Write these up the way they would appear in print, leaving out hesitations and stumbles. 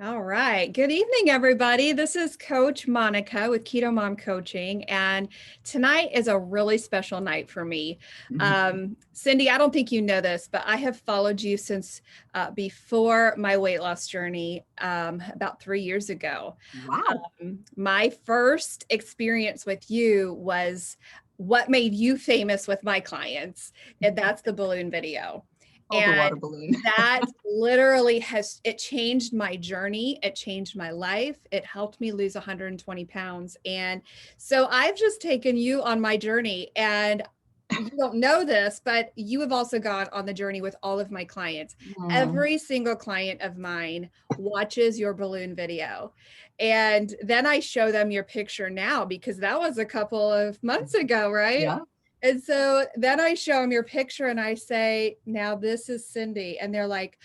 All right. Good evening, everybody. This is Coach Monica with Ketomom Coaching, and tonight is a really special night for me. Cindy, I don't think you know this, but I have followed you since before my weight loss journey about 3 years ago. Wow. My first experience with you was what made you famous with my clients, and that's the balloon video. Oh, the water And balloon. that literally it changed my journey. It changed my life. It helped me lose 120 pounds. And so I've just taken you on my journey, and you don't know this, but you have also gone on the journey with all of my clients. Every single client of mine watches your balloon video. And then I show them your picture now, because that was a couple of months ago, right? Yeah. And so then I show them your picture and I say, now this is Cindy. And they're like,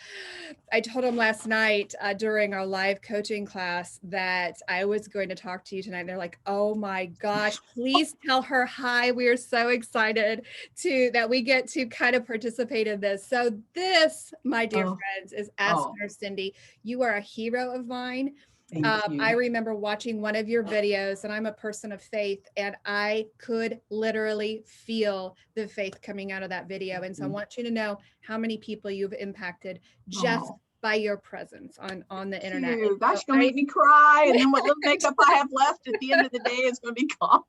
I told them last night during our live coaching class that I was going to talk to you tonight. They're like, oh my gosh, please tell her hi. We are so excited that we get to kind of participate in this. So this, my dear friends, is Ask Nurse Cindy. You are a hero of mine. Thank you. I remember watching one of your videos, and I'm a person of faith, and I could literally feel the faith coming out of that video. And so I want you to know how many people you've impacted just by your presence on the internet. Gosh, gonna make me cry. And then what little makeup I have left at the end of the day is gonna be gone.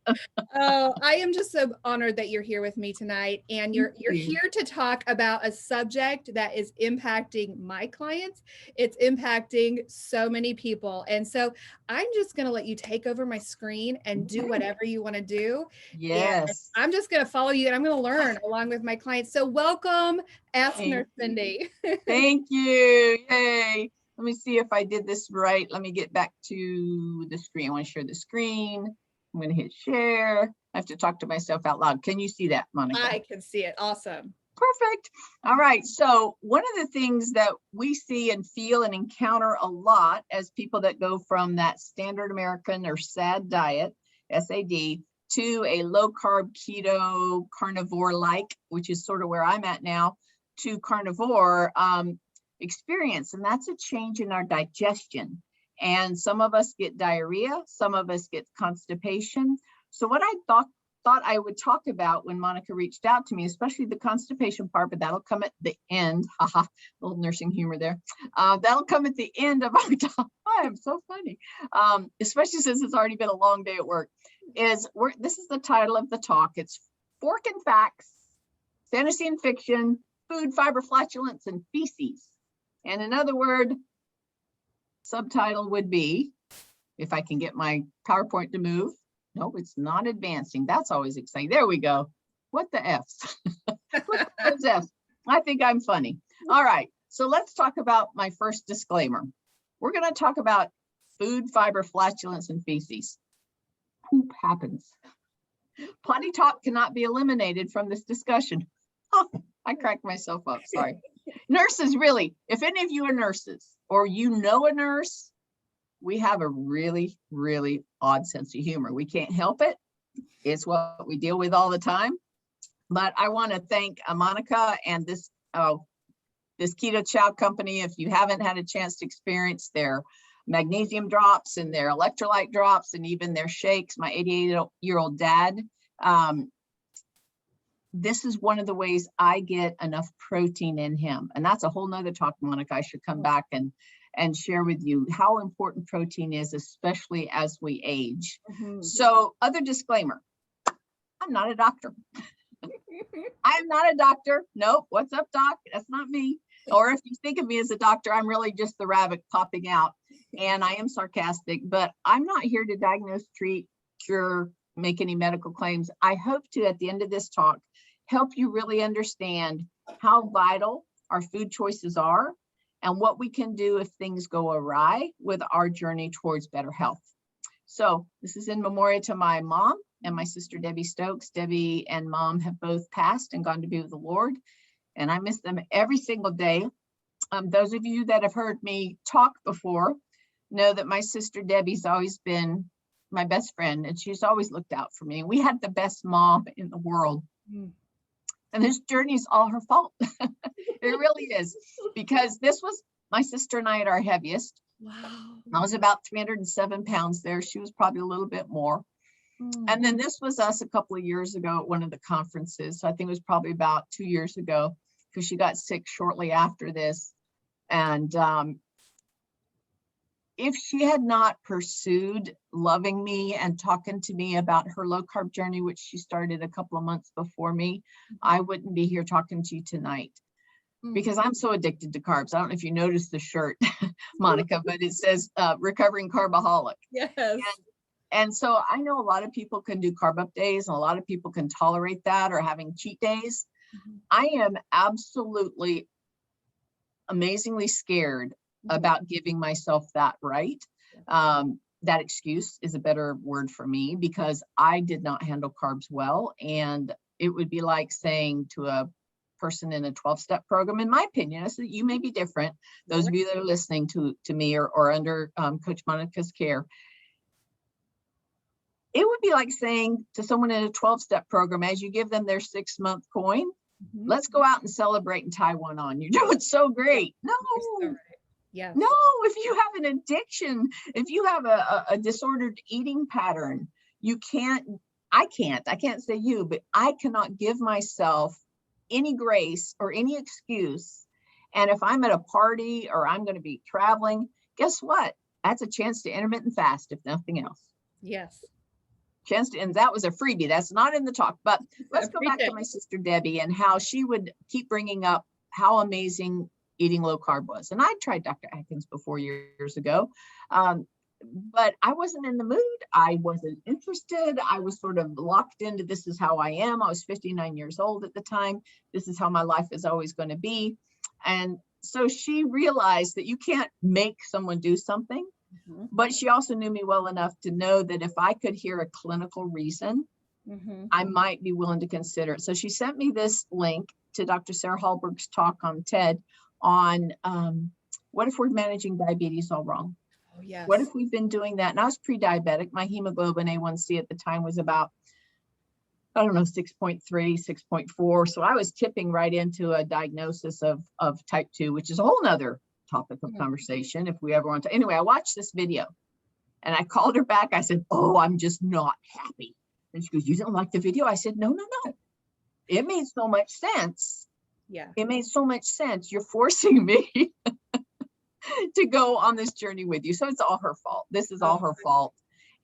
Oh, I am just so honored that you're here with me tonight. And you're here to talk about a subject that is impacting my clients. It's impacting so many people. And so I'm just going to let you take over my screen and do whatever you want to do. Yes. And I'm just going to follow you, and I'm going to learn along with my clients. So welcome, Ask Nurse Cindy. Thank you. Yay. Let me see if I did this right. Let me get back to the screen. I want to share the screen. I'm going to hit share. I have to talk to myself out loud. Can you see that, Monica? I can see it. Awesome. Perfect. All right. So one of the things that we see and feel and encounter a lot as people that go from that standard American or SAD diet, SAD, to a low carb keto carnivore like, which is sort of where I'm at now, to carnivore experience. And that's a change in our digestion. And some of us get diarrhea, some of us get constipation. So what I thought I would talk about when Monica reached out to me, especially the constipation part, but that'll come at the end. Haha, little nursing humor there. That'll come at the end of our talk. I am so funny, especially since it's already been a long day at work. This is the title of the talk. It's Fork and Facts, Fantasy and Fiction, Food, Fiber, Flatulence, and Feces. And another word, subtitle would be, if I can get my PowerPoint to move. No, it's not advancing. That's always exciting. There we go. What the F's? What those F's? I think I'm funny. All right. So let's talk about my first disclaimer. We're going to talk about food, fiber, flatulence, and feces. Poop happens. Potty talk cannot be eliminated from this discussion. Oh, I cracked myself up. Sorry. Nurses, really, if any of you are nurses or you know a nurse, we have a really, really odd sense of humor. We can't help it. It's what we deal with all the time. But I want to thank Monica and this Keto Chow company. If you haven't had a chance to experience their magnesium drops and their electrolyte drops and even their shakes, my 88-year-old dad, this is one of the ways I get enough protein in him. And that's a whole nother talk, Monica. I should come back and share with you how important protein is, especially as we age. So, other disclaimer, I'm not a doctor. I'm not a doctor. Nope. What's up, doc? That's not me. Or if you think of me as a doctor, I'm really just the rabbit popping out. And I am sarcastic, but I'm not here to diagnose, treat, cure, make any medical claims. I hope to, at the end of this talk, help you really understand how vital our food choices are and what we can do if things go awry with our journey towards better health. So this is in memoriam to my mom and my sister, Debbie Stokes. Debbie and mom have both passed and gone to be with the Lord, and I miss them every single day. Those of you that have heard me talk before know that my sister Debbie's always been my best friend, and she's always looked out for me. We had the best mom in the world. And this journey is all her fault. It really is, because this was my sister and I at our heaviest. Wow. I was about 307 pounds there. She was probably a little bit more. And then this was us a couple of years ago at one of the conferences. So I think it was probably about 2 years ago, because she got sick shortly after this. And if she had not pursued loving me and talking to me about her low carb journey, which she started a couple of months before me, I wouldn't be here talking to you tonight, because I'm so addicted to carbs. I don't know if you noticed the shirt, Monica, but it says recovering carbaholic. Yes. And so I know a lot of people can do carb up days, and a lot of people can tolerate that, or having cheat days. I am absolutely amazingly scared about giving myself that right. That excuse is a better word for me, because I did not handle carbs well. And it would be like saying to a person in a 12-step program, in my opinion, I said, you may be different. Those of you that are listening to me or under Coach Monica's care, it would be like saying to someone in a 12-step program, as you give them their 6-month coin, let's go out and celebrate and tie one on. You're doing so great. No, So right. Yes. no, if you have an addiction, if you have a disordered eating pattern, I can't say you, but I cannot give myself any grace or any excuse. And if I'm at a party or I'm going to be traveling, guess what? That's a chance to intermittent fast, if nothing else. Yes. And that was a freebie. That's not in the talk, but let's go back to my sister Debbie and how she would keep bringing up how amazing eating low carb was. And I tried Dr. Atkins before years ago, but I wasn't in the mood. I wasn't interested. I was sort of locked into, this is how I am. I was 59 years old at the time. This is how my life is always going to be. And so she realized that you can't make someone do something. But she also knew me well enough to know that if I could hear a clinical reason, I might be willing to consider it. So she sent me this link to Dr. Sarah Hallberg's talk on TED on what if we're managing diabetes all wrong? Oh, yes. What if we've been doing that? And I was pre-diabetic. My hemoglobin A1C at the time was about, I don't know, 6.3, 6.4. So I was tipping right into a diagnosis of type 2, which is a whole nother topic of conversation if we ever want to. Anyway, I watched this video and I called her back. I said, oh, I'm just not happy. And she goes, you don't like the video? I said, no. It made so much sense. Yeah. It made so much sense. You're forcing me to go on this journey with you. So it's all her fault. This is all her fault.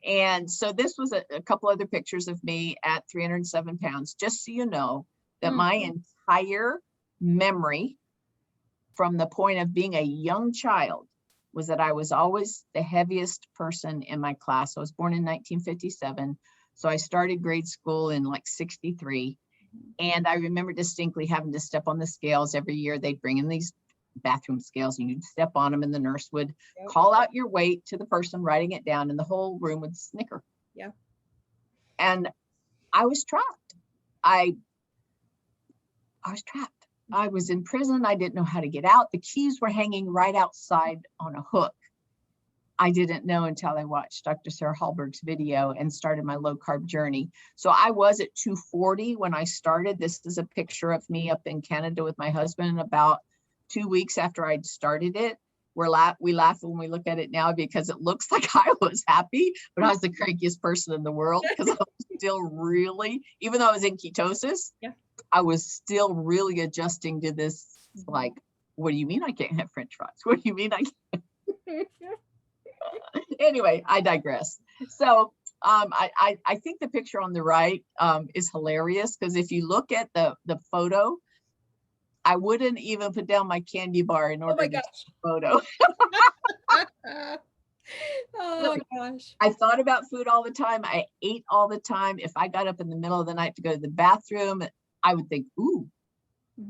And so this was a couple other pictures of me at 307 pounds, just so you know that my entire memory from the point of being a young child was that I was always the heaviest person in my class. I was born in 1957. So I started grade school in like 63. And I remember distinctly having to step on the scales every year. They'd bring in these bathroom scales and you'd step on them and the nurse would call out your weight to the person writing it down and the whole room would snicker. Yeah. And I was trapped. I was trapped. I was in prison. I didn't know how to get out. The keys were hanging right outside on a hook. I didn't know until I watched Dr. Sarah Hallberg's video and started my low carb journey. So I was at 240 when I started. This is a picture of me up in Canada with my husband about 2 weeks after I'd started it. We laugh when we look at it now because it looks like I was happy, but I was the crankiest person in the world because I was still really, even though I was in ketosis, I was still really adjusting to this. Like, what do you mean I can't have French fries? What do you mean I can't? Anyway, I digress. So I think the picture on the right is hilarious because if you look at the photo, I wouldn't even put down my candy bar in order to take a photo. Oh gosh. I thought about food all the time. I ate all the time. If I got up in the middle of the night to go to the bathroom, I would think, ooh,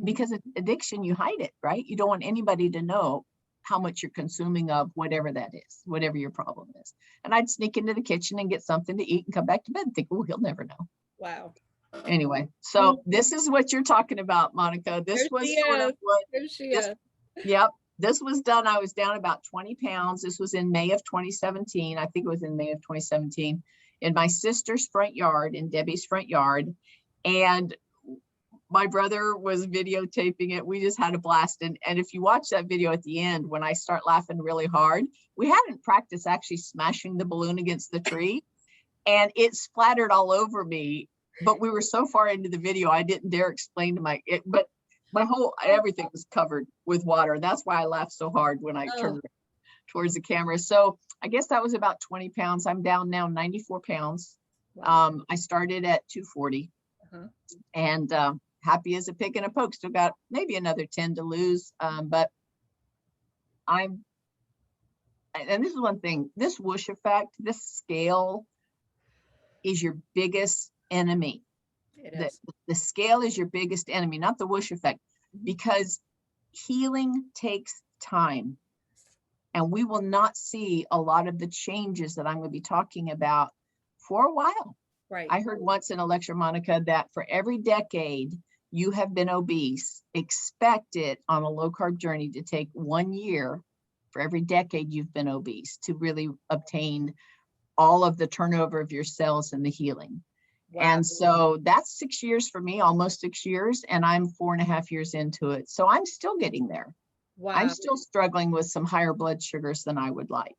because of addiction, you hide it, right? You don't want anybody to know how much you're consuming of whatever that is, whatever your problem is. And I'd sneak into the kitchen and get something to eat and come back to bed and think, oh, he'll never know. Wow. Anyway, so this is what you're talking about, Monica. This was sort of what, yep, this was done. I was down about 20 pounds. This was in May of 2017. I think it was in May of 2017 in my sister's front yard, in Debbie's front yard. And My brother was videotaping it. We just had a blast. And if you watch that video at the end, when I start laughing really hard, we hadn't practiced actually smashing the balloon against the tree, and it splattered all over me. But we were so far into the video, I didn't dare explain to but my whole, everything was covered with water. That's why I laughed so hard when I turned towards the camera. So I guess that was about 20 pounds. I'm down now 94 pounds. Wow. I started at 240 and happy as a pig in a poke. Still got maybe another 10 to lose. But and this is one thing, this whoosh effect, this scale is your biggest enemy. The scale is your biggest enemy, not the whoosh effect, because healing takes time. And we will not see a lot of the changes that I'm going to be talking about for a while. Right. I heard once in a lecture, Monica, that for every decade you have been obese, expect it on a low carb journey to take 1 year for every decade you've been obese to really obtain all of the turnover of your cells and the healing. Wow. And so that's 6 years for me, almost 6 years, and I'm 4.5 years into it. So I'm still getting there. Wow. I'm still struggling with some higher blood sugars than I would like.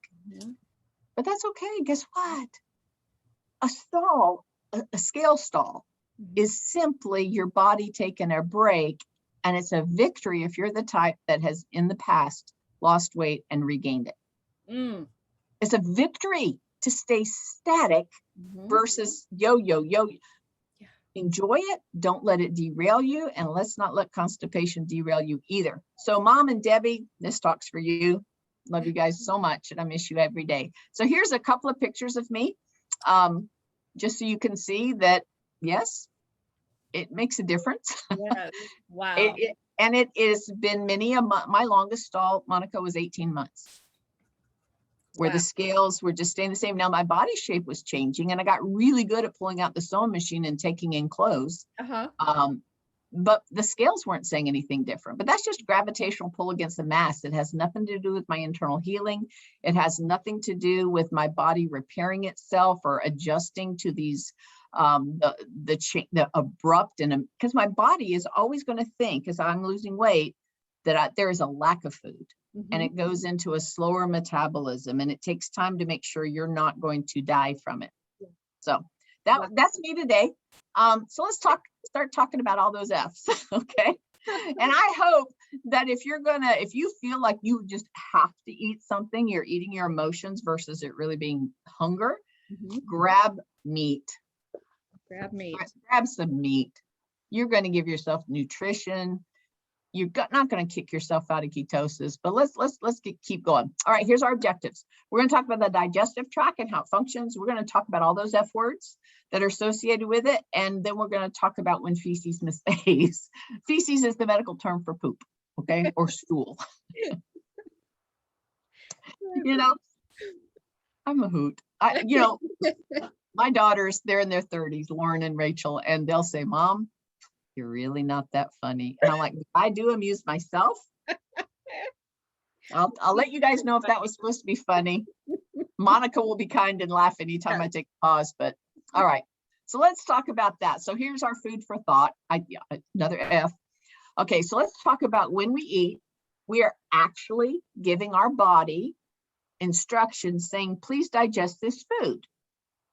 But that's okay. Guess what? A scale stall is simply your body taking a break, and it's a victory if you're the type that has in the past lost weight and regained it. It's a victory to stay static versus yo-yo. Enjoy it. Don't let it derail you. And let's not let constipation derail you either. So Mom and Debbie, this talk's for you. Love you guys so much. And I miss you every day. So here's a couple of pictures of me. Just so you can see that, yes, it makes a difference. Yes. Wow. It has been many a month. My longest stall, Monica, was 18 months. Where the scales were just staying the same. Now my body shape was changing, and I got really good at pulling out the sewing machine and taking in clothes. But the scales weren't saying anything different. But that's just gravitational pull against the mass. It has nothing to do with my internal healing. It has nothing to do with my body repairing itself or adjusting to these the abrupt, and because my body is always going to think as I'm losing weight that there is a lack of food. And it goes into a slower metabolism, and it takes time to make sure you're not going to die from it. So that's me today. So let's start talking about all those F's. Okay. And I hope that if you feel like you just have to eat something, you're eating your emotions versus it really being hunger, grab meat. Grab some meat. You're going to give yourself nutrition. You're not going to kick yourself out of ketosis, but let's keep going. All right, here's our objectives. We're going to talk about the digestive tract and how it functions. We're going to talk about all those F words that are associated with it, and then we're going to talk about when feces misbehaves. Feces is the medical term for poop, okay, or stool. I'm a hoot. My daughters, they're in their 30s, Lauren and Rachel, and they'll say, "Mom, you're really not that funny." And I'm like, I do amuse myself. I'll let you guys know if that was supposed to be funny. Monica will be kind and laugh anytime I take a pause, but all right. So let's talk about that. So here's our food for thought. Another F. Okay, so let's talk about when we eat, we are actually giving our body instructions saying, please digest this food.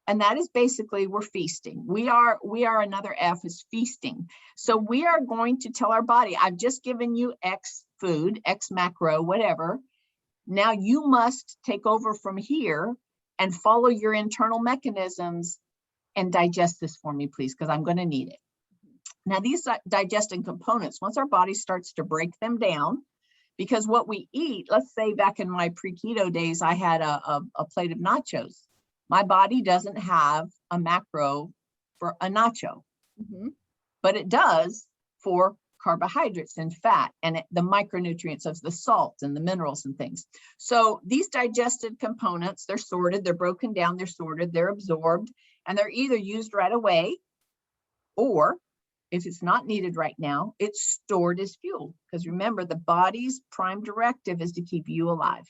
And that is basically, we're feasting. We are another F is feasting. So we are going to tell our body, I've just given you X food, X macro, whatever. Now you must take over from here and follow your internal mechanisms and digest this for me, please, because I'm going to need it. Now these digesting components, once our body starts to break them down, because what we eat, let's say back in my pre-keto days, I had a plate of nachos. My body doesn't have a macro for a nacho, but it does for carbohydrates and fat and the micronutrients of the salt and the minerals and things. So these digested components, they're sorted, they're broken down, they're sorted, they're absorbed, and they're either used right away, or if it's not needed right now, it's stored as fuel. Because remember, the body's prime directive is to keep you alive,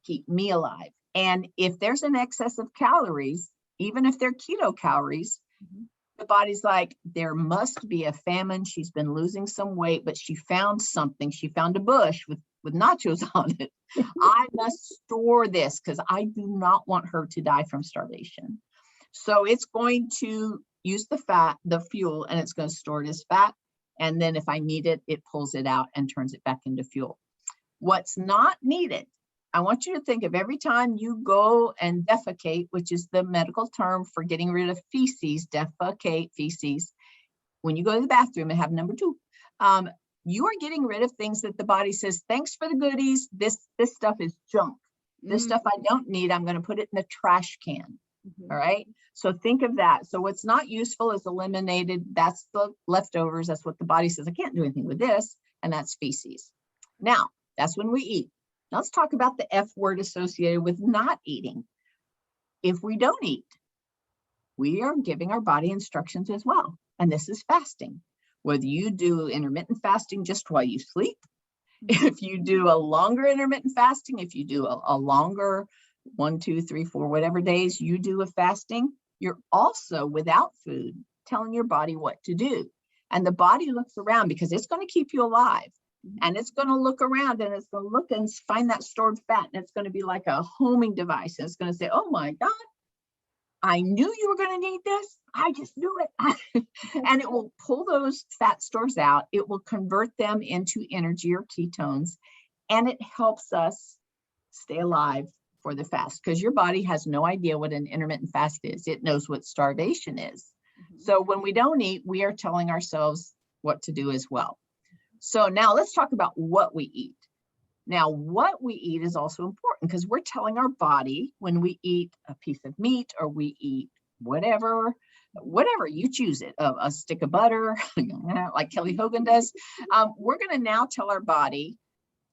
keep me alive. And if there's an excess of calories, even if they're keto calories, The body's like, there must be a famine. She's been losing some weight, but she found something. She found a bush with nachos on it. I must store this because I do not want her to die from starvation. So it's going to use the fat, the fuel, and it's going to store it as fat. And then if I need it, it pulls it out and turns it back into fuel. What's not needed, I want you to think of every time you go and defecate, which is the medical term for getting rid of feces, defecate, feces. When you go to the bathroom and have number 2, you are getting rid of things that the body says, thanks for the goodies. This stuff is junk. This stuff I don't need. I'm going to put it in the trash can. All right. So think of that. So what's not useful is eliminated. That's the leftovers. That's what the body says. I can't do anything with this. And that's feces. Now, that's when we eat. Now let's talk about the F word associated with not eating. If we don't eat, we are giving our body instructions as well. And this is fasting. Whether you do intermittent fasting just while you sleep, if you do a longer intermittent fasting, if you do a longer 1, 2, 3, 4, whatever days you do of fasting, you're also without food telling your body what to do. And the body looks around because it's going to keep you alive. And it's going to look around and it's going to look and find that stored fat. And it's going to be like a homing device. And it's going to say, oh my God, I knew you were going to need this. I just knew it. And it will pull those fat stores out. It will convert them into energy or ketones. And it helps us stay alive for the fast because your body has no idea what an intermittent fast is. It knows what starvation is. So when we don't eat, we are telling ourselves what to do as well. So now let's talk about what we eat. Now, what we eat is also important because we're telling our body when we eat a piece of meat or we eat whatever you choose it, a stick of butter, like Kelly Hogan does. We're going to now tell our body,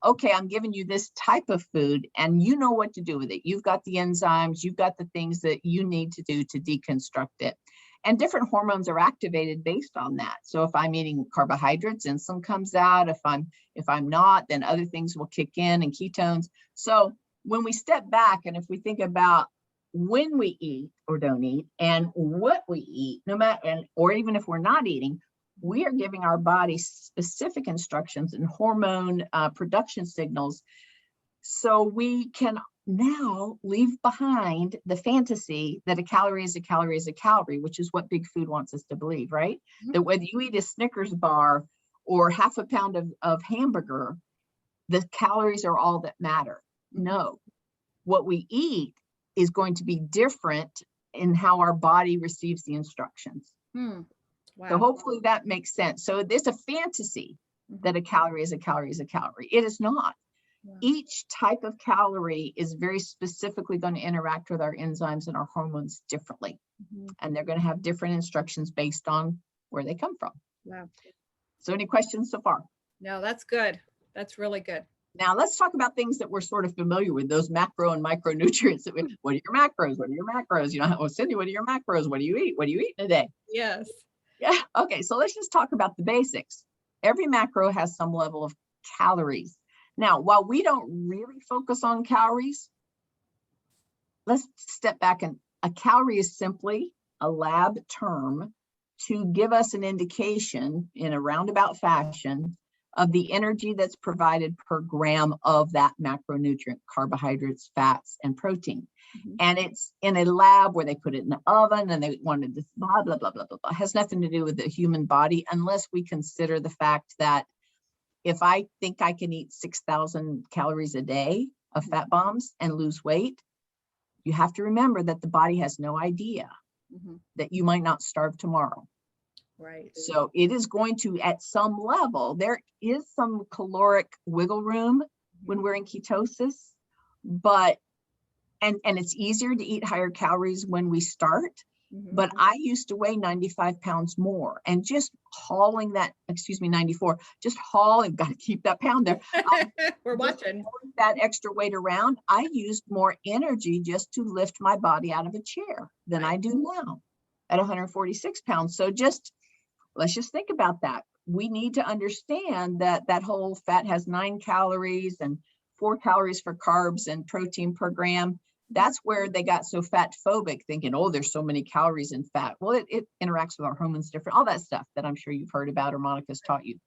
okay, I'm giving you this type of food and you know what to do with it. You've got the enzymes, you've got the things that you need to do to deconstruct it. And different hormones are activated based on that. So if I'm eating carbohydrates, insulin comes out. If I'm not, then other things will kick in and ketones. So when we step back and if we think about when we eat or don't eat and what we eat, no matter, or even if we're not eating, we are giving our body specific instructions and hormone production signals. So we can now leave behind the fantasy that a calorie is a calorie is a calorie, which is what big food wants us to believe, right? That whether you eat a Snickers bar or half a pound of hamburger, the calories are all that matter. No, what we eat is going to be different in how our body receives the instructions. Wow. So hopefully that makes sense. So there's a fantasy that a calorie is a calorie is a calorie. It is not. Yeah. Each type of calorie is very specifically going to interact with our enzymes and our hormones differently. And they're going to have different instructions based on where they come from. Wow. So any questions so far? No, that's good. That's really good. Now let's talk about things that we're sort of familiar with, those macro and micronutrients. What are your macros? What are your macros? You know, well, Cindy, what are your macros? What do you eat? What do you eat in a day? Yes. Yeah. Okay. So let's just talk about the basics. Every macro has some level of calories. Now, while we don't really focus on calories, let's step back. And a calorie is simply a lab term to give us an indication in a roundabout fashion of the energy that's provided per gram of that macronutrient, carbohydrates, fats, and protein. And it's in a lab where they put it in the oven and they wanted this blah, blah, blah, blah, blah, blah. It has nothing to do with the human body unless we consider the fact that if I think I can eat 6,000 calories a day of fat bombs and lose weight, you have to remember that the body has no idea that you might not starve tomorrow. Right. So it is going to, at some level, there is some caloric wiggle room when we're in ketosis, but, and it's easier to eat higher calories when we start. But I used to weigh 95 pounds more and just hauling that, 94, just hauling, got to keep that pound there. We're watching that extra weight around. I used more energy just to lift my body out of a chair than I do now at 146 pounds. So let's just think about that. We need to understand that whole fat has 9 calories and 4 calories for carbs and protein per gram. That's where they got so fat phobic, thinking, oh, there's so many calories in fat. Well, it interacts with our hormones different, all that stuff that I'm sure you've heard about or Monica's taught you.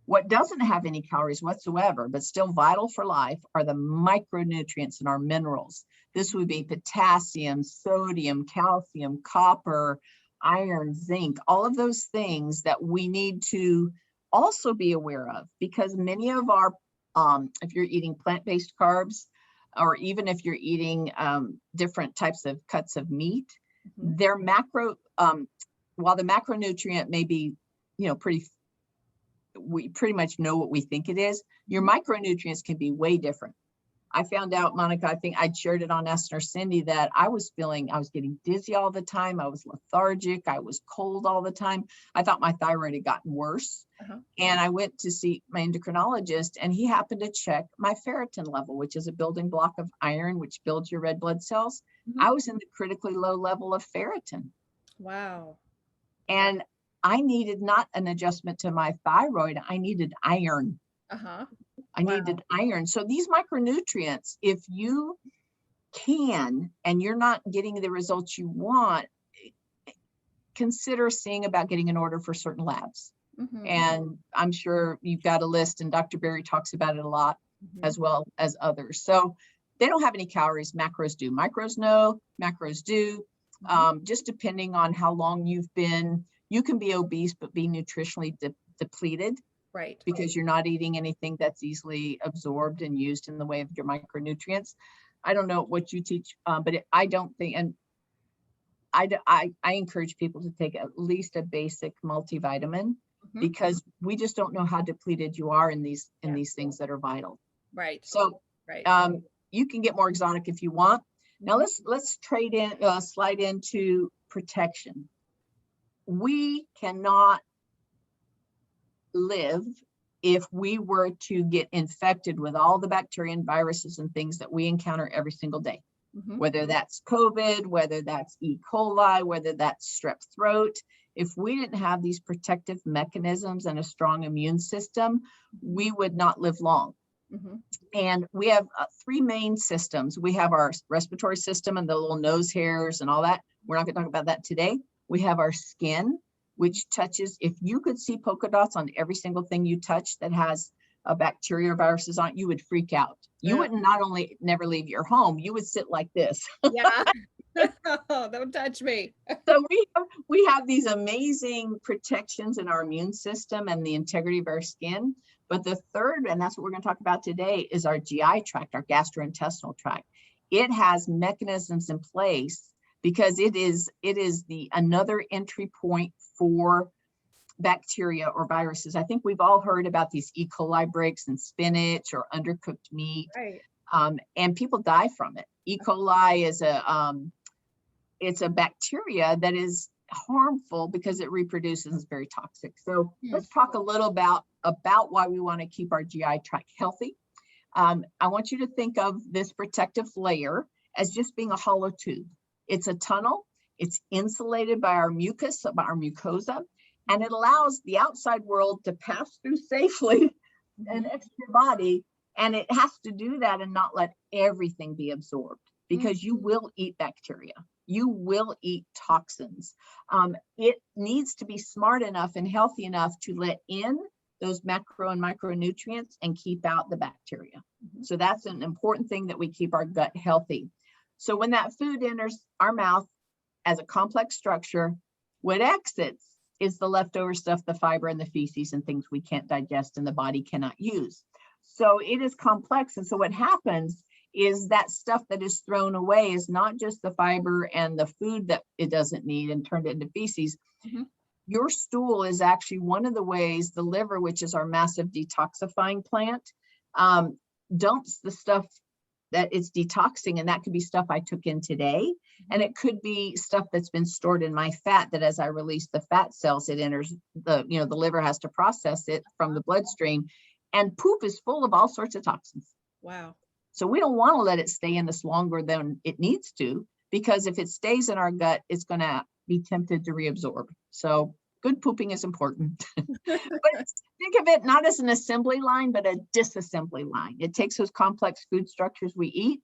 What doesn't have any calories whatsoever, but still vital for life, are the micronutrients in our minerals. This would be potassium, sodium, calcium, copper, iron, zinc, all of those things that we need to also be aware of, because many of our, if you're eating plant-based carbs, or even if you're eating different types of cuts of meat, their macro, while the macronutrient may be, we pretty much know what we think it is, your micronutrients can be way different. I found out, Monica, I think I'd shared it on Esther or Cindy, that I was getting dizzy all the time. I was lethargic. I was cold all the time. I thought my thyroid had gotten worse. And I went to see my endocrinologist, and he happened to check my ferritin level, which is a building block of iron, which builds your red blood cells. I was in the critically low level of ferritin. Wow. And I needed not an adjustment to my thyroid. I needed iron. I needed iron. So these micronutrients, if you can, and you're not getting the results you want, consider seeing about getting an order for certain labs. And I'm sure you've got a list, and Dr. Berry talks about it a lot, as well as others. So they don't have any calories. Macros do. Micros no, macros do. Just depending on how long you've been, you can be obese, but be nutritionally depleted. Right. Because you're not eating anything that's easily absorbed and used in the way of your micronutrients. I don't know what you teach, but I don't think, and I encourage people to take at least a basic multivitamin, because we just don't know how depleted you are in these things that are vital. Right. So you can get more exotic if you want. Now let's slide into protection. We cannot live if we were to get infected with all the bacteria and viruses and things that we encounter every single day, whether that's COVID, whether that's E. coli, whether that's strep throat. If we didn't have these protective mechanisms and a strong immune system, we would not live long. And we have three main systems. We have our respiratory system and the little nose hairs and all that. We're not going to talk about that today. We have our skin, which touches, if you could see polka dots on every single thing you touch that has a bacteria or viruses on it, you would freak out. You would not only never leave your home, you would sit like this. Don't touch me. So we have these amazing protections in our immune system and the integrity of our skin. But the third, and that's what we're going to talk about today, is our GI tract, our gastrointestinal tract. It has mechanisms in place because it is another entry point for bacteria or viruses. I think we've all heard about these E. coli breaks in spinach or undercooked meat, and people die from it. E. coli is it's a bacteria that is harmful because it reproduces and is very toxic. So let's talk a little about why we want to keep our GI tract healthy. I want you to think of this protective layer as just being a hollow tube. It's a tunnel. It's insulated by our mucus, by our mucosa, and it allows the outside world to pass through safely and exit your body. And it has to do that and not let everything be absorbed, because you will eat bacteria. You will eat toxins. It needs to be smart enough and healthy enough to let in those macro and micronutrients and keep out the bacteria. So that's an important thing, that we keep our gut healthy. So when that food enters our mouth as a complex structure, what exits is the leftover stuff, the fiber and the feces and things we can't digest and the body cannot use. So it is complex. And so what happens is that stuff that is thrown away is not just the fiber and the food that it doesn't need and turned it into feces. Your stool is actually one of the ways the liver, which is our massive detoxifying plant, dumps the stuff that it's detoxing. And that could be stuff I took in today. And it could be stuff that's been stored in my fat, that as I release the fat cells, it enters the liver has to process it from the bloodstream. And poop is full of all sorts of toxins. Wow. So we don't want to let it stay in us longer than it needs to, because if it stays in our gut, it's going to be tempted to reabsorb. So good pooping is important. But think of it not as an assembly line, but a disassembly line. It takes those complex food structures we eat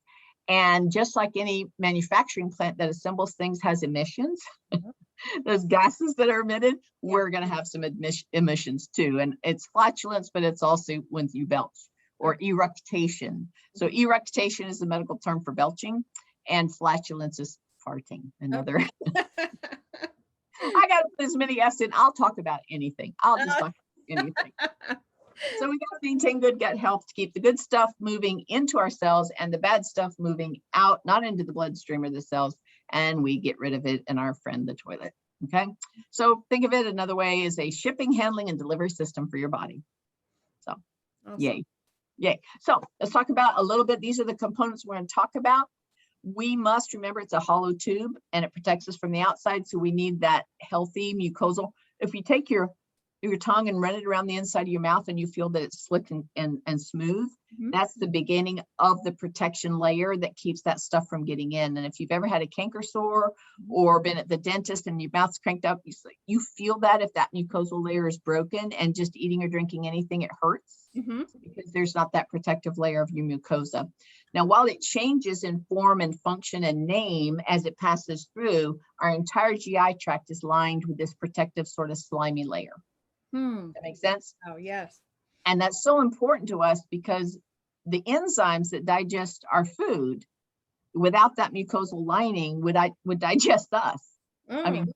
And just like any manufacturing plant that assembles things has emissions, those gases that are emitted, we're going to have some emissions too. And it's flatulence, but it's also when you belch, or eructation. So eructation is the medical term for belching, and flatulence is farting. Another. I got to put as many F's in. I'll talk about anything. I'll just talk about anything. So we got to maintain good gut health to keep the good stuff moving into our cells and the bad stuff moving out, not into the bloodstream or the cells, and we get rid of it in our friend, the toilet. Okay. So think of it another way as a shipping, handling, and delivery system for your body. So awesome. Yay. So let's talk about a little bit. These are the components we're going to talk about. We must remember it's a hollow tube and it protects us from the outside. So we need that healthy mucosal. If you take your tongue and run it around the inside of your mouth and you feel that it's slick and smooth, that's the beginning of the protection layer that keeps that stuff from getting in. And if you've ever had a canker sore or been at the dentist and your mouth's cranked up, you feel that if that mucosal layer is broken, and just eating or drinking anything, it hurts because there's not that protective layer of your mucosa. Now, while it changes in form and function and name as it passes through, our entire GI tract is lined with this protective sort of slimy layer. That makes sense? Oh, yes. And that's so important to us because the enzymes that digest our food, without that mucosal lining, would digest us. I mean,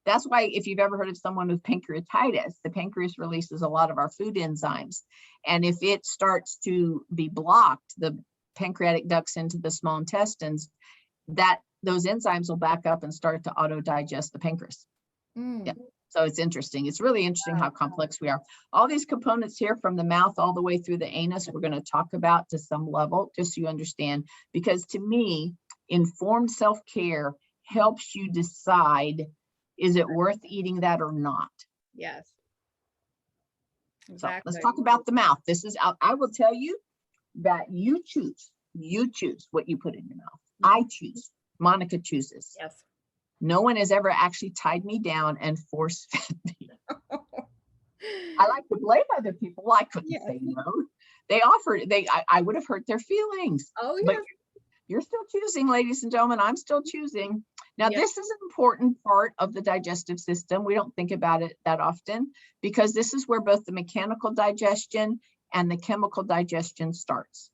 that's why if you've ever heard of someone with pancreatitis, the pancreas releases a lot of our food enzymes. And if it starts to be blocked, the pancreatic ducts into the small intestines, those enzymes will back up and start to auto-digest the pancreas. Yeah. So it's interesting. It's really interesting how complex we are. All these components here from the mouth all the way through the anus, we're going to talk about to some level, just so you understand, because to me, informed self-care helps you decide, is it worth eating that or not? Yes. Exactly. So let's talk about the mouth. I will tell you that you choose what you put in your mouth. I choose. Monica chooses. Yes. No one has ever actually tied me down and force-fed me. I like to blame other people. I couldn't say no. They offered, I would have hurt their feelings. Oh, yeah. But you're still choosing, ladies and gentlemen. I'm still choosing. Now, this is an important part of the digestive system. We don't think about it that often because this is where both the mechanical digestion and the chemical digestion starts.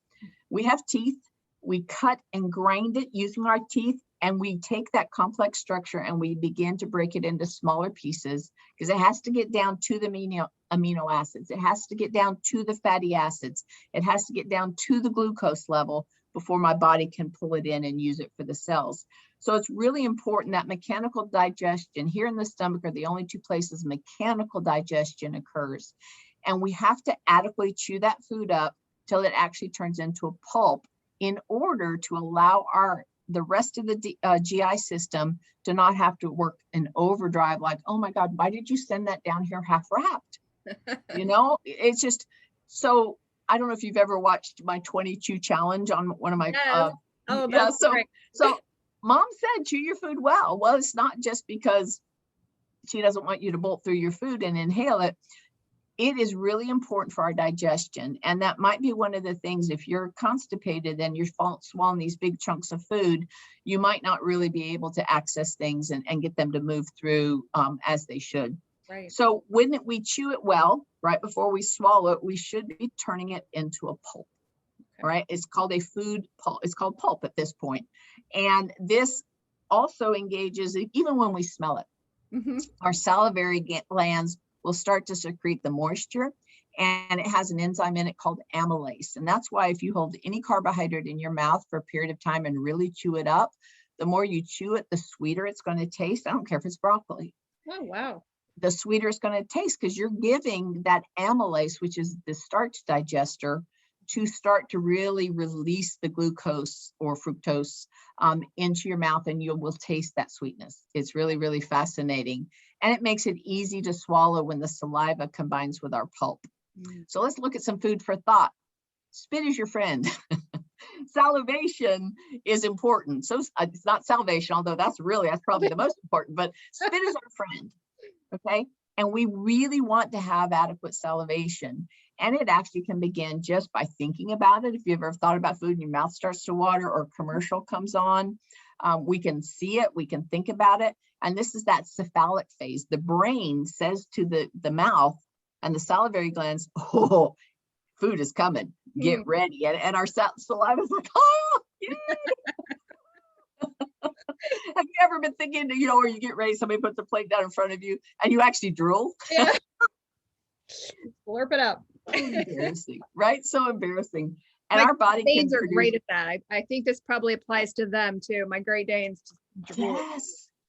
We have teeth. We cut and grind it using our teeth. And we take that complex structure and we begin to break it into smaller pieces because it has to get down to the amino acids. It has to get down to the fatty acids. It has to get down to the glucose level before my body can pull it in and use it for the cells. So it's really important that mechanical digestion here in the stomach are the only two places mechanical digestion occurs. And we have to adequately chew that food up till it actually turns into a pulp in order to allow the rest of the GI system to not have to work in overdrive like, oh my God, why did you send that down here half wrapped? It's just, so I don't know if you've ever watched my 20 chew challenge on one of my, so mom said, chew your food well. Well, it's not just because she doesn't want you to bolt through your food and inhale it. It is really important for our digestion. And that might be one of the things, if you're constipated and you're swallowing these big chunks of food, you might not really be able to access things and get them to move through as they should. Right. So when we chew it well, right before we swallow it, we should be turning it into a pulp. Okay. Right. It's called a food pulp. It's called pulp at this point. And this also engages, even when we smell it, our salivary glands will start to secrete the moisture, and it has an enzyme in it called amylase. And that's why if you hold any carbohydrate in your mouth for a period of time and really chew it up, the more you chew it, the sweeter it's going to taste. I don't care if it's broccoli. Oh, wow. The sweeter it's going to taste because you're giving that amylase, which is the starch digester, to start to really release the glucose or fructose into your mouth, and you will taste that sweetness. It's really, really fascinating. And it makes it easy to swallow when the saliva combines with our pulp. So let's look at some food for thought. Spit is your friend. Salivation is important. So it's not salvation, although that's probably the most important, but spit is our friend. Okay. And we really want to have adequate salivation. And it actually can begin just by thinking about it. If you've ever thought about food and your mouth starts to water or a commercial comes on, we can see it, we can think about it. And this is that cephalic phase. The brain says to the mouth and the salivary glands, oh, food is coming, get ready. And our saliva is like, oh, yay. Have you ever been thinking, where you get ready, somebody puts a plate down in front of you and you actually drool? Yeah. Slurp it up. Embarrassing, right? So embarrassing. And My our body Great can Danes are produce. great at that. I think this probably applies to them too. My Great Danes just drool.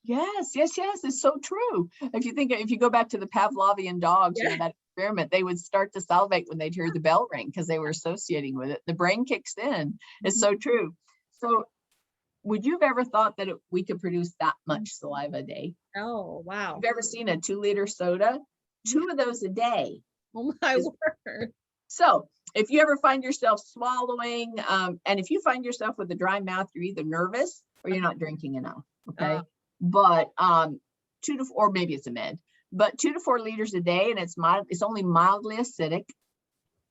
Yes. It's so true. If you go back to the Pavlovian dogs, that experiment, they would start to salivate when they'd hear the bell ring because they were associating with it. The brain kicks in. It's so true. So would you have ever thought that we could produce that much saliva a day? Oh, wow. You've ever seen a 2-liter soda? 2 of those a day. Oh my word. So if you ever find yourself swallowing, and if you find yourself with a dry mouth, you're either nervous or you're not drinking enough. Okay. But 2 to 4, or maybe it's a med, but 2 to 4 liters a day, and it's only mildly acidic,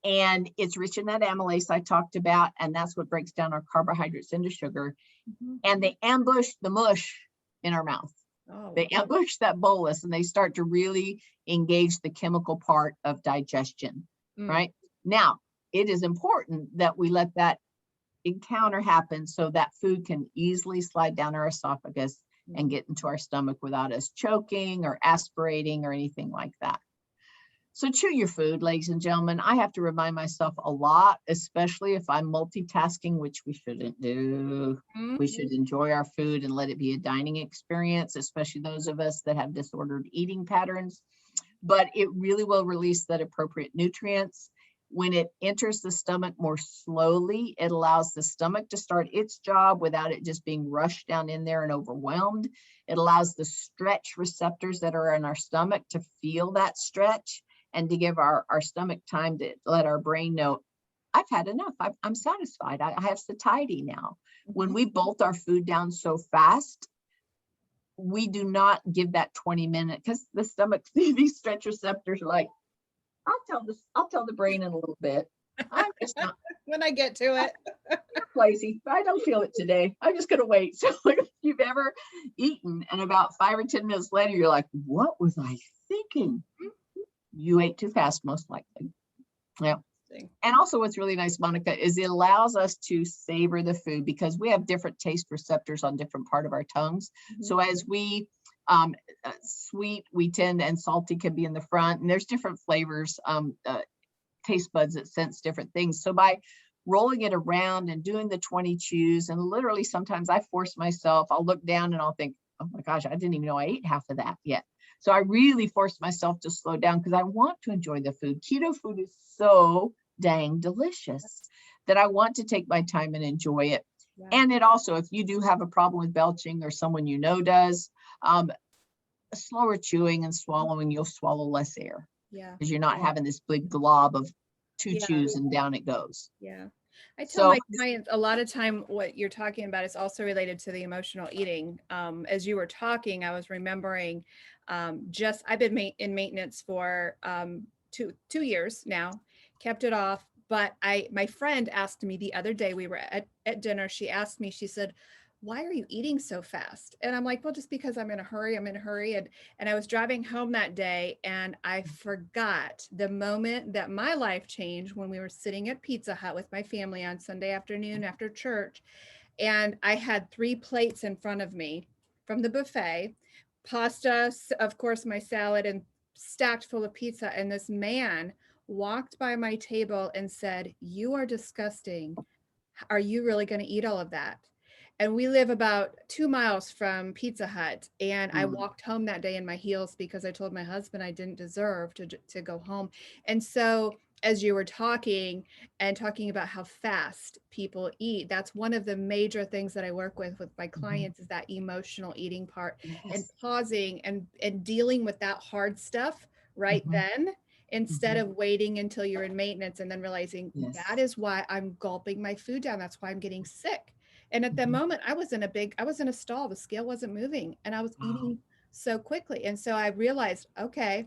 and it's rich in that amylase I talked about, and that's what breaks down our carbohydrates into sugar. And they ambush the mush in our mouth. They ambush that bolus, and they start to really engage the chemical part of digestion. Right now, it is important that we let that encounter happen so that food can easily slide down our esophagus and get into our stomach without us choking or aspirating or anything like that. So chew your food, ladies and gentlemen. I have to remind myself a lot, especially if I'm multitasking, which we shouldn't do. We should enjoy our food and let it be a dining experience, especially those of us that have disordered eating patterns. But it really will release that appropriate nutrients. When it enters the stomach more slowly, it allows the stomach to start its job without it just being rushed down in there and overwhelmed. It allows the stretch receptors that are in our stomach to feel that stretch and to give our stomach time to let our brain know, I've had enough. I'm satisfied. I have satiety now. When we bolt our food down so fast, we do not give that 20-minute, because the stomach, these stretch receptors are like, I'll tell the brain in a little bit. I'm just not when I get to it. lazy. I don't feel it today. I'm just gonna wait. So if you've ever eaten and about 5 or 10 minutes later, you're like, what was I thinking? You ate too fast, most likely. Yeah. And also what's really nice, Monica, is it allows us to savor the food because we have different taste receptors on different part of our tongues. So as we sweet, we tend, and salty can be in the front, and there's different flavors, taste buds that sense different things. So by rolling it around and doing the 20 chews, and literally sometimes I force myself, I'll look down and I'll think, oh my gosh, I didn't even know I ate half of that yet. So I really forced myself to slow down because I want to enjoy the food. Keto food is so dang delicious that I want to take my time and enjoy it. Wow. And it also, if you do have a problem with belching or someone you know does, slower chewing and swallowing, you'll swallow less air. Yeah. Because you're not having this big glob of 2 chews and down it goes. Yeah. I tell my clients a lot of time what you're talking about is also related to the emotional eating. As you were talking, I was remembering I've been in maintenance for 2 years now, kept it off. But my friend asked me the other day, we were at dinner, she asked me, she said, why are you eating so fast? And I'm like, well, just because I'm in a hurry. And I was driving home that day and I forgot the moment that my life changed when we were sitting at Pizza Hut with my family on Sunday afternoon after church. And I had 3 plates in front of me from the buffet, pasta, of course, my salad, and stacked full of pizza. And this man walked by my table and said, you are disgusting. Are you really going to eat all of that? And we live about 2 miles from Pizza Hut. And I walked home that day in my heels because I told my husband I didn't deserve to go home. And so as you were talking about how fast people eat, that's one of the major things that I work with my clients is that emotional eating part. Yes. And pausing and dealing with that hard stuff right then, instead of waiting until you're in maintenance and then realizing that is why I'm gulping my food down. That's why I'm getting sick. And at that moment, I was in a stall. The scale wasn't moving and I was eating so quickly. And so I realized, okay,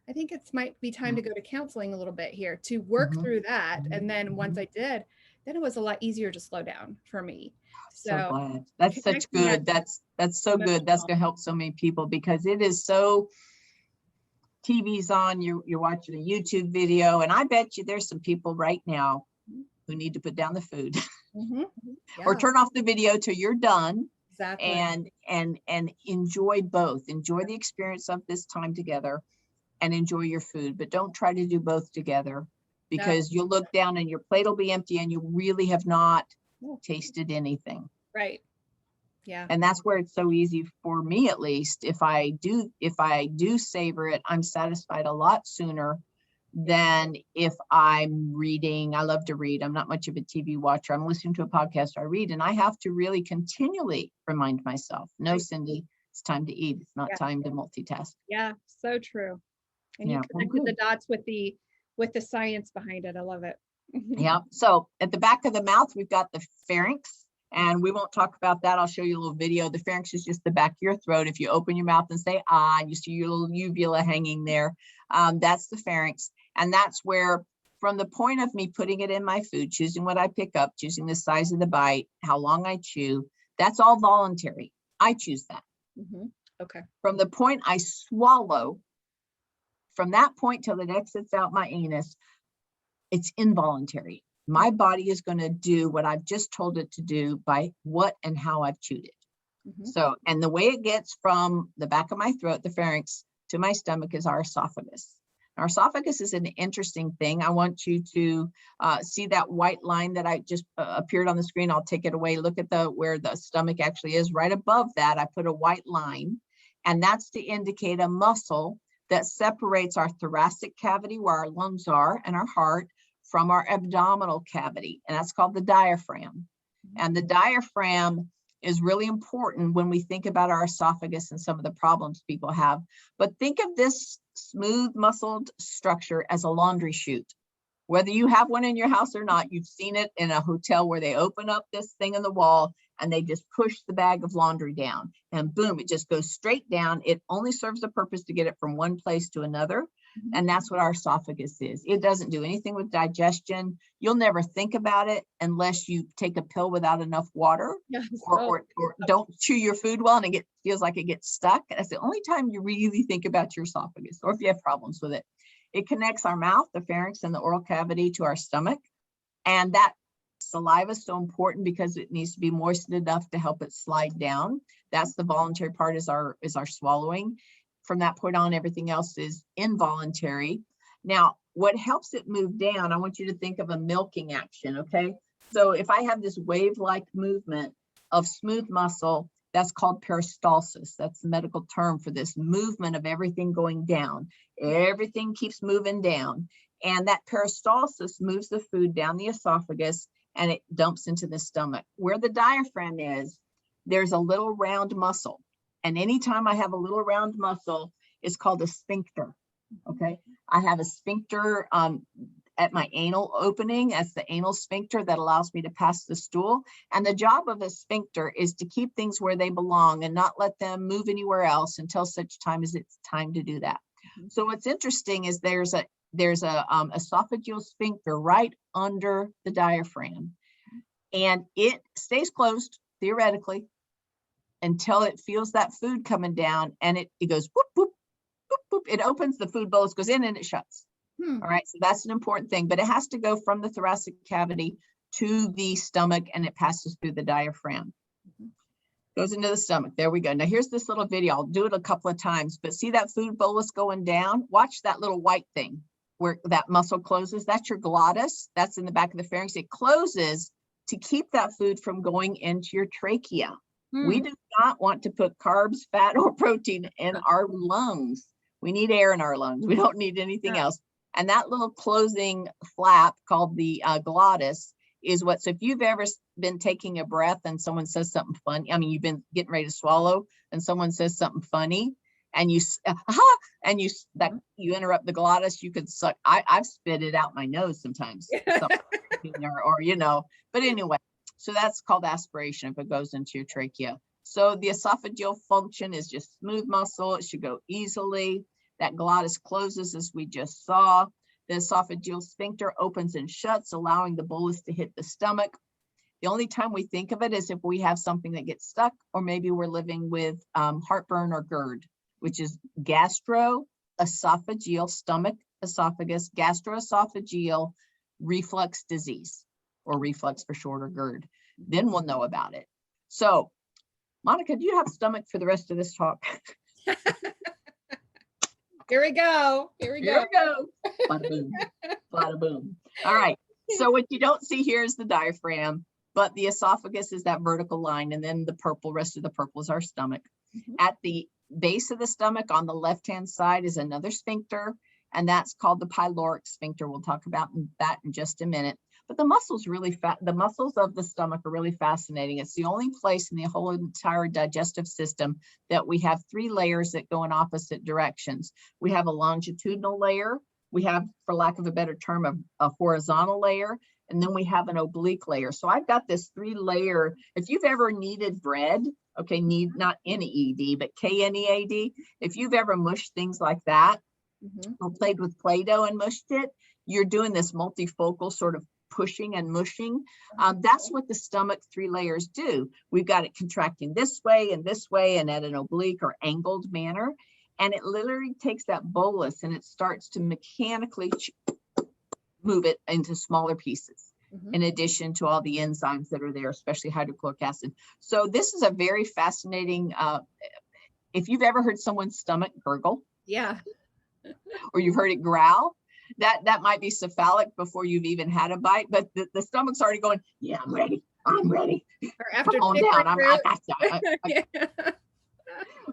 I think it's might be time to go to counseling a little bit here to work Mhm. through that. And then once I did, then it was a lot easier to slow down for me. So So glad. That's such connecting that good. That's so good. That's emotional. gonna help so many people because it is so TV's on, you're watching a YouTube video, and I bet you there's some people right now who need to put down the food Mhm. or Yeah, turn off the video till you're done exactly. and enjoy both. Enjoy the experience of this time together and enjoy your food, but don't try to do both together No, because you'll look down and your plate will be empty and you really have not no, tasted anything. right. Yeah. And that's where it's so easy for me, at least. If I do savor it, I'm satisfied a lot sooner than if I'm reading. I love to read. I'm not much of a TV watcher. I'm listening to a podcast, I read, and I have to really continually remind myself, no, Right. Cindy, it's time to eat. It's not Yeah. time to multitask. Yeah. So true. And you Yeah, well, connected the good. dots with the science behind it. I love it. Yeah. So at the back of the mouth, we've got the pharynx, and we won't talk about that. I'll show you a little video. The pharynx is just the back of your throat. If you open your mouth and say, ah, you see your little uvula hanging there. That's the pharynx. And that's where, from the point of me putting it in my food, choosing what I pick up, choosing the size of the bite, how long I chew, that's all voluntary. I choose that. Mhm. Okay. From the point I swallow, from that point till it exits out my anus, it's involuntary. My body is going to do what I've just told it to do by what and how I've chewed it. Mhm. So, and the way it gets from the back of my throat, the pharynx, to my stomach is our esophagus. Our esophagus is an interesting thing. I want you to see that white line that I just appeared on the screen. I'll take it away. Look at where the stomach actually is. Right above that, I put a white line, and that's to indicate a muscle that separates our thoracic cavity, where our lungs are, and our heart, from our abdominal cavity, and that's called the diaphragm. And the diaphragm is really important when we think about our esophagus and some of the problems people have. But think of this smooth muscled structure as a laundry chute. Whether you have one in your house or not, you've seen it in a hotel where they open up this thing in the wall and they just push the bag of laundry down, and boom, it just goes straight down. It only serves the purpose to get it from one place to another. And that's what our esophagus is. It doesn't do anything with digestion. You'll never think about it unless you take a pill without enough water, Yes. or don't chew your food well and it feels like it gets stuck. That's the only time you really think about your esophagus, or if you have problems with it. It connects our mouth, the pharynx, and the oral cavity to our stomach. And that saliva is so important because it needs to be moistened enough to help it slide down. That's the voluntary part, is our swallowing. From that point on, everything else is involuntary. Now, what helps it move down, I want you to think of a milking action, okay? So if I have this wave-like movement of smooth muscle, that's called peristalsis. That's the medical term for this movement of everything going down. Everything keeps moving down. And that peristalsis moves the food down the esophagus and it dumps into the stomach. Where the diaphragm is, there's a little round muscle. And anytime I have a little round muscle, it's called a sphincter, okay? I have a sphincter at my anal opening. That's the anal sphincter that allows me to pass the stool. And the job of a sphincter is to keep things where they belong and not let them move anywhere else until such time as it's time to do that. So what's interesting is there's a esophageal sphincter right under the diaphragm, and it stays closed theoretically until it feels that food coming down, and it goes whoop, whoop, whoop, whoop. It opens, the food bolus goes in and it shuts. All right, so that's an important thing, but it has to go from the thoracic cavity to the stomach, and it passes through the diaphragm. Goes into the stomach. There we go. Now here's this little video. I'll do it a couple of times, but see that food bolus going down? Watch that little white thing where that muscle closes. That's your glottis. That's in the back of the pharynx. It closes to keep that food from going into your trachea. We do not want to put carbs, fat, or protein in our lungs. We need air in our lungs. We don't need anything else. And that little closing flap called the glottis is what, so if you've ever been taking a breath and someone says something funny, I mean, you've been getting ready to swallow and someone says something funny and you interrupt the glottis, you could suck. I've spit it out my nose sometimes, but anyway, so that's called aspiration if it goes into your trachea. So the esophageal function is just smooth muscle. It should go easily. That glottis closes, as we just saw. The esophageal sphincter opens and shuts, allowing the bolus to hit the stomach. The only time we think of it is if we have something that gets stuck, or maybe we're living with heartburn or GERD, which is gastro-esophageal, stomach, esophagus, gastro-esophageal reflux disease, or reflux for short, or GERD. Then we'll know about it. So, Monica, do you have stomach for the rest of this talk? Here we go. Here we go. Bada boom. Bada boom. All right. So what you don't see here is the diaphragm, but the esophagus is that vertical line, and then the purple, rest of the purple is our stomach. At the base of the stomach on the left-hand side is another sphincter, and that's called the pyloric sphincter. We'll talk about that in just a minute. But the muscles the muscles of the stomach are really fascinating. It's the only place in the whole entire digestive system that we have 3 layers that go in opposite directions. We have a longitudinal layer. We have, for lack of a better term, a horizontal layer, and then we have an oblique layer. So I've got this 3-layer. If you've ever kneaded bread, okay, not N-E-E-D, but K-N-E-A-D, if you've ever mushed things like that, or played with Play-Doh and mushed it, you're doing this multifocal sort of pushing and mushing. That's what the stomach 3 layers do. We've got it contracting this way and at an oblique or angled manner. And it literally takes that bolus and it starts to mechanically move it into smaller pieces, in addition to all the enzymes that are there, especially hydrochloric acid. So this is a very fascinating, if you've ever heard someone's stomach gurgle, or you've heard it growl, that might be cephalic before you've even had a bite, but the stomach's already going, yeah, I'm ready. Or after come on down. I got you.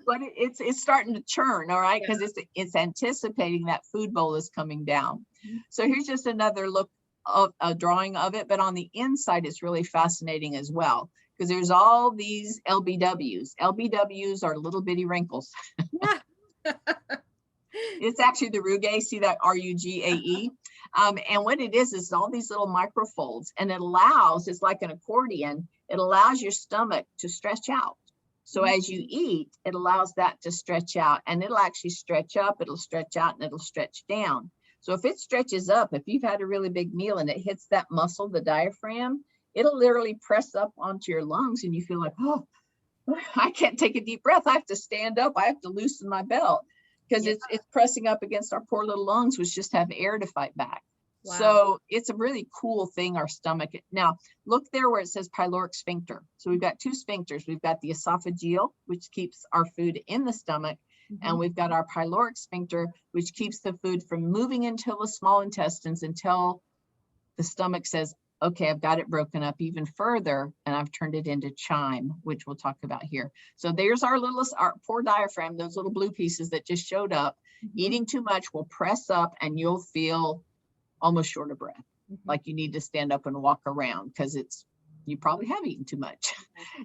But it's starting to churn, all right, because it's anticipating that food bowl is coming down. So here's just another look of a drawing of it, but on the inside, it's really fascinating as well, because there's all these LBWs. LBWs are little bitty wrinkles. It's actually the rugae. See that R-U-G-A-E? And what it is all these little microfolds, and it allows, it's like an accordion, it allows your stomach to stretch out. So as you eat, it allows that to stretch out, and it'll actually stretch up, it'll stretch out, and it'll stretch down. So if it stretches up, if you've had a really big meal and it hits that muscle, the diaphragm, it'll literally press up onto your lungs, and you feel like, oh, I can't take a deep breath. I have to stand up. I have to loosen my belt, because it's pressing up against our poor little lungs, which just have air to fight back. Wow. So it's a really cool thing, our stomach. Now, look there where it says pyloric sphincter. So we've got 2 sphincters. We've got the esophageal, which keeps our food in the stomach. And we've got our pyloric sphincter, which keeps the food from moving into the small intestines until the stomach says, okay, I've got it broken up even further, and I've turned it into chyme, which we'll talk about here. So there's our poor diaphragm, those little blue pieces that just showed up. Eating too much will press up, and you'll feel almost short of breath, like you need to stand up and walk around, because you probably have eaten too much.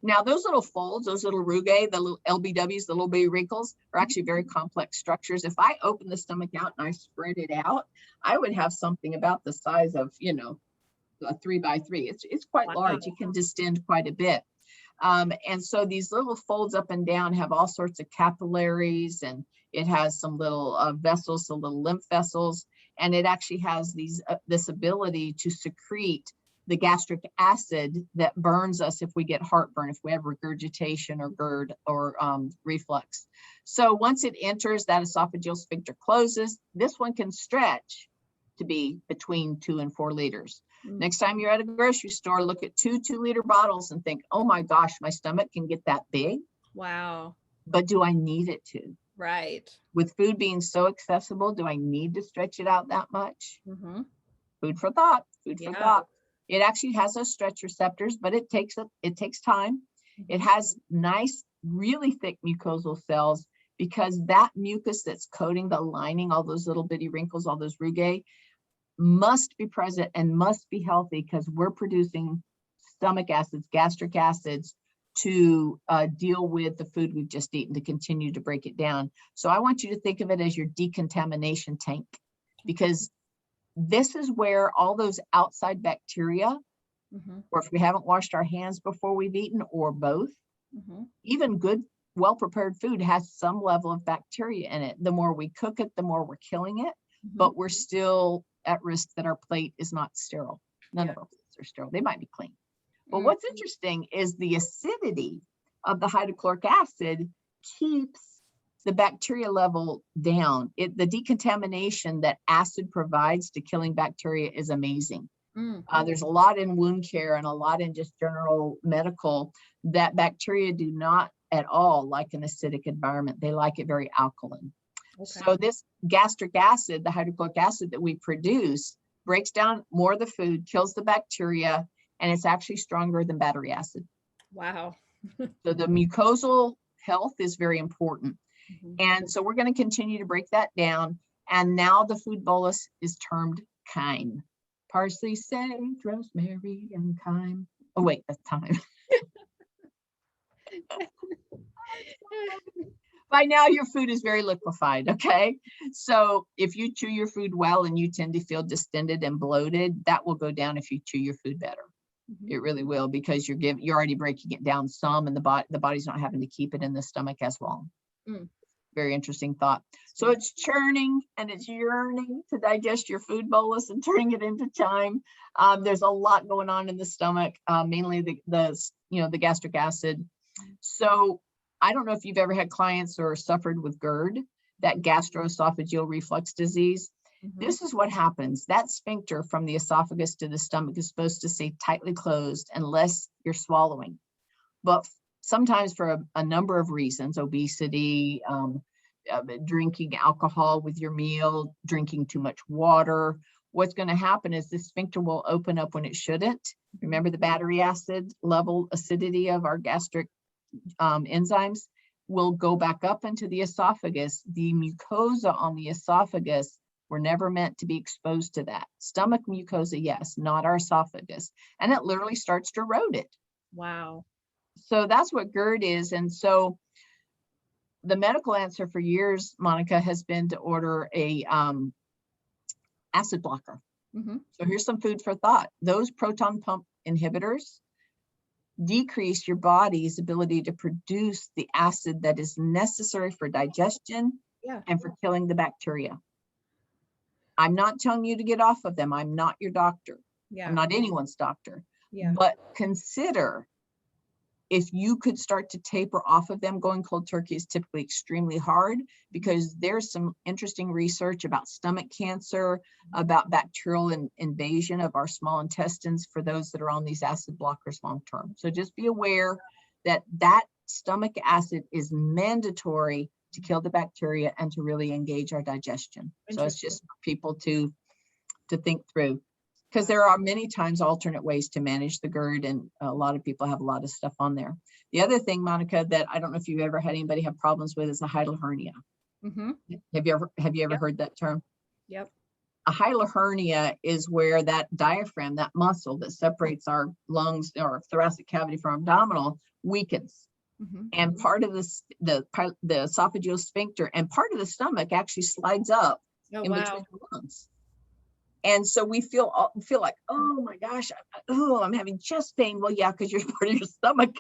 Now, those little folds, those little rugae, the little LBWs, the little bitty wrinkles, are actually very complex structures. If I open the stomach out and I spread it out, I would have something about the size of, a 3x3. It's quite large. It can distend quite a bit. And so these little folds up and down have all sorts of capillaries, and it has some little vessels, some little lymph vessels, and it actually has this ability to secrete the gastric acid that burns us if we get heartburn, if we have regurgitation or GERD or reflux. So once it enters, that esophageal sphincter closes. This one can stretch to be between 2 and 4 liters. Next time you're at a grocery store, look at 2 2-liter bottles and think, oh my gosh, my stomach can get that big. Wow. But do I need it to? Right. With food being so accessible, do I need to stretch it out that much? Food for thought. Food for thought. It actually has those stretch receptors, but it takes time. It has nice, really thick mucosal cells, because that mucus that's coating the lining, all those little bitty wrinkles, all those rugae, must be present and must be healthy, because we're producing stomach acids, gastric acids, to deal with the food we've just eaten, to continue to break it down. So I want you to think of it as your decontamination tank, because this is where all those outside bacteria, or if we haven't washed our hands before we've eaten, or both, even good well-prepared food has some level of bacteria in it. The more we cook it, the more we're killing it, but we're still at risk that our plate is not sterile. None of our plates are sterile. They might be clean. But what's interesting is the acidity of the hydrochloric acid keeps the bacteria level down. The decontamination that acid provides to killing bacteria is amazing. There's a lot in wound care and a lot in just general medical that bacteria do not at all like an acidic environment. They like it very alkaline. Okay. So this gastric acid, the hydrochloric acid that we produce, breaks down more of the food, kills the bacteria, and it's actually stronger than battery acid. Wow. So the mucosal health is very important. And so we're going to continue to break that down. And now the food bolus is termed chyme. Parsley, sage, rosemary, and thyme. Oh, wait, that's thyme. By now, your food is very liquefied, okay? So if you chew your food well and you tend to feel distended and bloated, that will go down if you chew your food better. It really will, because you're already breaking it down some, and the body's not having to keep it in the stomach as long. Very interesting thought. So it's churning and it's yearning to digest your food bolus and turning it into chyme. There's a lot going on in the stomach, mainly the gastric acid. So I don't know if you've ever had clients or suffered with GERD, that Gastro-Esophageal reflux disease. This is what happens. That sphincter from the esophagus to the stomach is supposed to stay tightly closed unless you're swallowing. But sometimes for a number of reasons, obesity, drinking alcohol with your meal, drinking too much water, what's going to happen is the sphincter will open up when it shouldn't. Remember the battery acid level acidity of our gastric enzymes will go back up into the esophagus. The mucosa on the esophagus were never meant to be exposed to that. Stomach mucosa, yes, not our esophagus. And it literally starts to erode it. Wow. So that's what GERD is. And so the medical answer for years, Monica, has been to order a acid blocker. So here's some food for thought. Those proton pump inhibitors decrease your body's ability to produce the acid that is necessary for digestion and for killing the bacteria. I'm not telling you to get off of them. I'm not your doctor. I'm not anyone's doctor. But consider if you could start to taper off of them. Going cold turkey is typically extremely hard because there's some interesting research about stomach cancer, about bacterial invasion of our small intestines for those that are on these acid blockers long term. So just be aware that that stomach acid is mandatory to kill the bacteria and to really engage our digestion. So it's just for people to think through, because there are many times alternate ways to manage the GERD, and a lot of people have a lot of stuff on there. The other thing, Monica, that I don't know if you've ever had anybody have problems with is a hiatal hernia. Have you ever heard that term? Yep. A hiatal hernia is where that diaphragm, that muscle that separates our lungs or thoracic cavity from abdominal, weakens. And part of the esophageal sphincter and part of the stomach actually slides up in between the lungs. And so we feel like, oh my gosh, I'm having chest pain. Well, yeah, because you're part of your stomach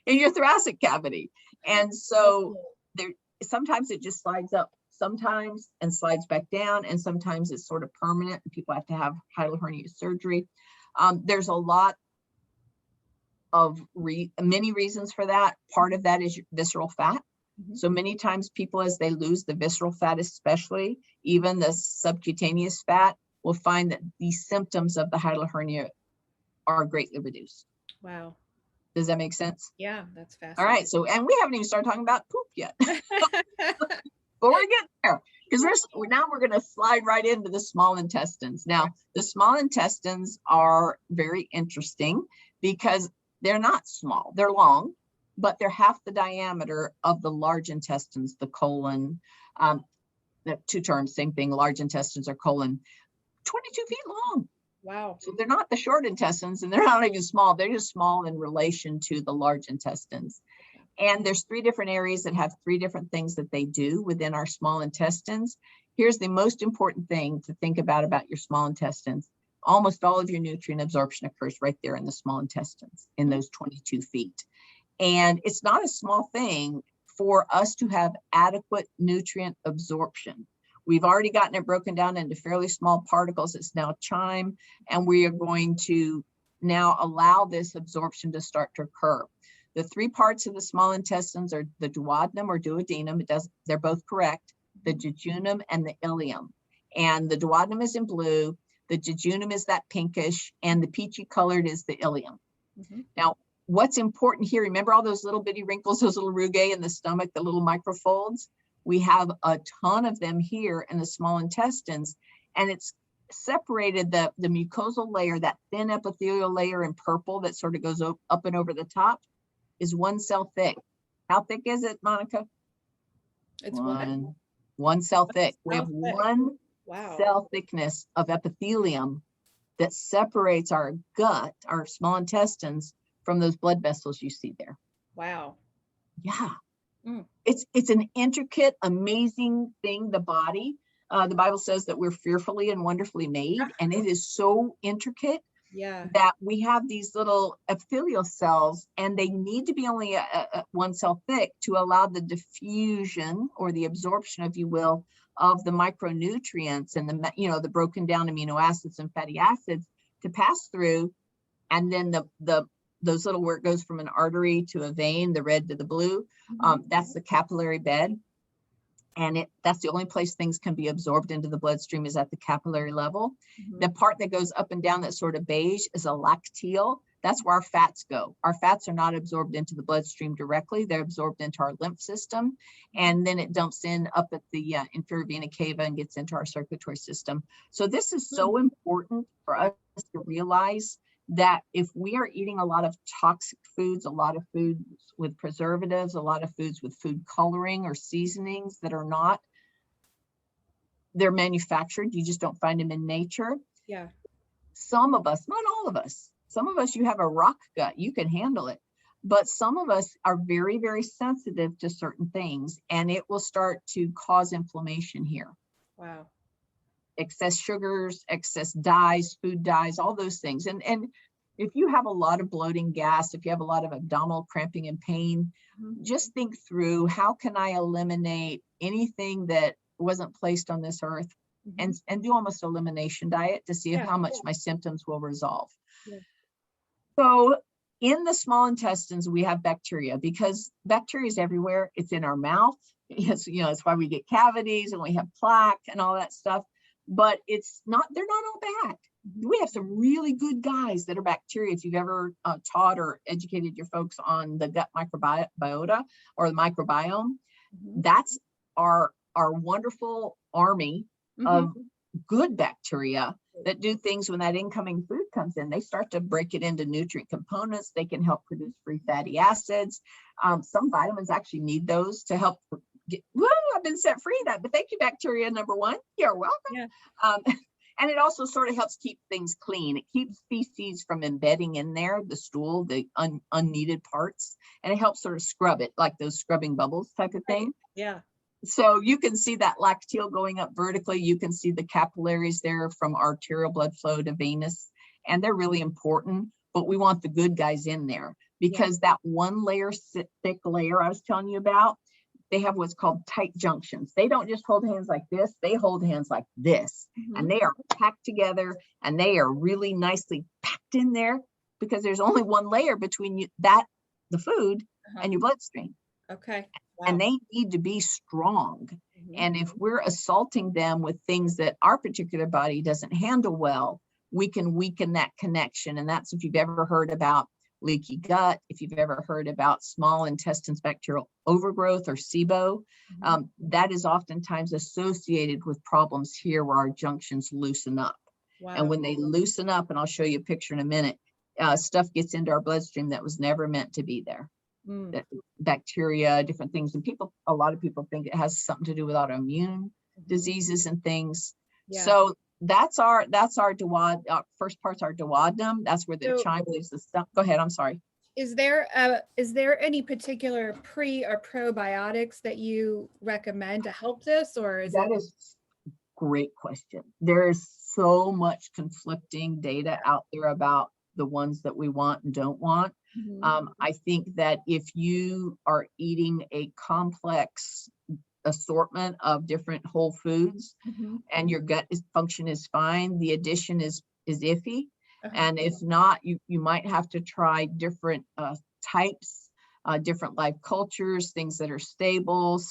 in your thoracic cavity. And so sometimes it just slides up sometimes and slides back down. And sometimes it's sort of permanent and people have to have hiatal hernia surgery. There's a lot of many reasons for that. Part of that is visceral fat. So many times people, as they lose the visceral fat, especially even the subcutaneous fat, will find that the symptoms of the hiatal hernia are greatly reduced. Wow. Does that make sense? Yeah, that's fascinating. All right. So, and we haven't even started talking about poop yet. But we're getting there, because now we're going to slide right into the small intestines. Now, the small intestines are very interesting because they're not small. They're long, but they're half the diameter of the large intestines, the colon. The two terms, same thing, large intestines or colon, 22 feet long. Wow. So they're not the short intestines, and they're not even small. They're just small in relation to the large intestines. And there's 3 different areas that have 3 different things that they do within our small intestines. Here's the most important thing to think about your small intestines. Almost all of your nutrient absorption occurs right there in the small intestines, in those 22 feet. And it's not a small thing for us to have adequate nutrient absorption. We've already gotten it broken down into fairly small particles. It's now chyme, and we are going to now allow this absorption to start to occur. The three parts of the small intestines are the duodenum or duodenum. They're both correct. The jejunum and the ileum. And the duodenum is in blue. The jejunum is that pinkish, and the peachy colored is the ileum. Now, what's important here, remember all those little bitty wrinkles, those little rugae in the stomach, the little microfolds? We have a ton of them here in the small intestines, and it's separated the mucosal layer, that thin epithelial layer in purple that sort of goes up and over the top, is 1 cell thick. How thick is it, Monica? It's one cell thick. We have thick. 1 cell thickness of epithelium that separates our gut, our small intestines, from those blood vessels you see there. Wow. Yeah. It's an intricate, amazing thing, the body. The Bible says that we're fearfully and wonderfully made, and it is so intricate that we have these little epithelial cells, and they need to be only 1 cell thick to allow the diffusion or the absorption, if you will, of the micronutrients and the broken down amino acids and fatty acids to pass through. And then those little, where it goes from an artery to a vein, the red to the blue, that's the capillary bed. And that's the only place things can be absorbed into the bloodstream, is at the capillary level. The part that goes up and down, that sort of beige, is a lacteal. That's where our fats go. Our fats are not absorbed into the bloodstream directly. They're absorbed into our lymph system. And then it dumps in up at the inferior vena cava and gets into our circulatory system. So this is so important for us to realize that if we are eating a lot of toxic foods, a lot of foods with preservatives, a lot of foods with food coloring or seasonings that are not, they're manufactured, you just don't find them in nature. Yeah. Some of us, not all of us, some of us, you have a rock gut, you can handle it. But some of us are very, very sensitive to certain things, and it will start to cause inflammation here. Wow. Excess sugars, excess dyes, food dyes, all those things. And if you have a lot of bloating, gas, if you have a lot of abdominal cramping and pain, just think through, how can I eliminate anything that wasn't placed on this earth, and do almost elimination diet to see how much my symptoms will resolve. So in the small intestines, we have bacteria, because bacteria is everywhere. It's in our mouth. It's, it's why we get cavities and we have plaque and all that stuff. But they're not all bad. We have some really good guys that are bacteria. If you've ever taught or educated your folks on the gut microbiota or the microbiome, that's our wonderful army of good bacteria that do things when that incoming food comes in. They start to break it into nutrient components. They can help produce free fatty acids. Some vitamins actually need those to help I've been set free of that, but thank you, bacteria number 1. You're welcome. And it also sort of helps keep things clean. It keeps feces from embedding in there, the stool, the unneeded parts, and it helps sort of scrub it, like those scrubbing bubbles type of thing. Yeah. So you can see that lacteal going up vertically. You can see the capillaries there from arterial blood flow to venous, and they're really important, but we want the good guys in there, because that 1 layer thick layer I was telling you about, they have what's called tight junctions. They don't just hold hands like this, they hold hands like this, and they are packed together, and they are really nicely packed in there, because there's only 1 layer between the food and your bloodstream. Okay. Wow. And they need to be strong. And if we're assaulting them with things that our particular body doesn't handle well, we can weaken that connection. And that's, if you've ever heard about leaky gut, if you've ever heard about small intestines bacterial overgrowth or SIBO, that is oftentimes associated with problems here where our junctions loosen up. Wow. And when they loosen up, and I'll show you a picture in a minute, stuff gets into our bloodstream that was never meant to be there. Bacteria, different things. And a lot of people think it has something to do with autoimmune diseases and things. So that's our first part's our duodenum. That's where the chyme leaves the stuff. Go ahead. I'm sorry. Is there any particular pre or probiotics that you recommend to help this, or is that is a great question. There is so much conflicting data out there about the ones that we want and don't want. I think that if you are eating a complex assortment of different whole foods and your gut function is fine, the addition is iffy. And if not, you might have to try different types, different life cultures, things that are stable,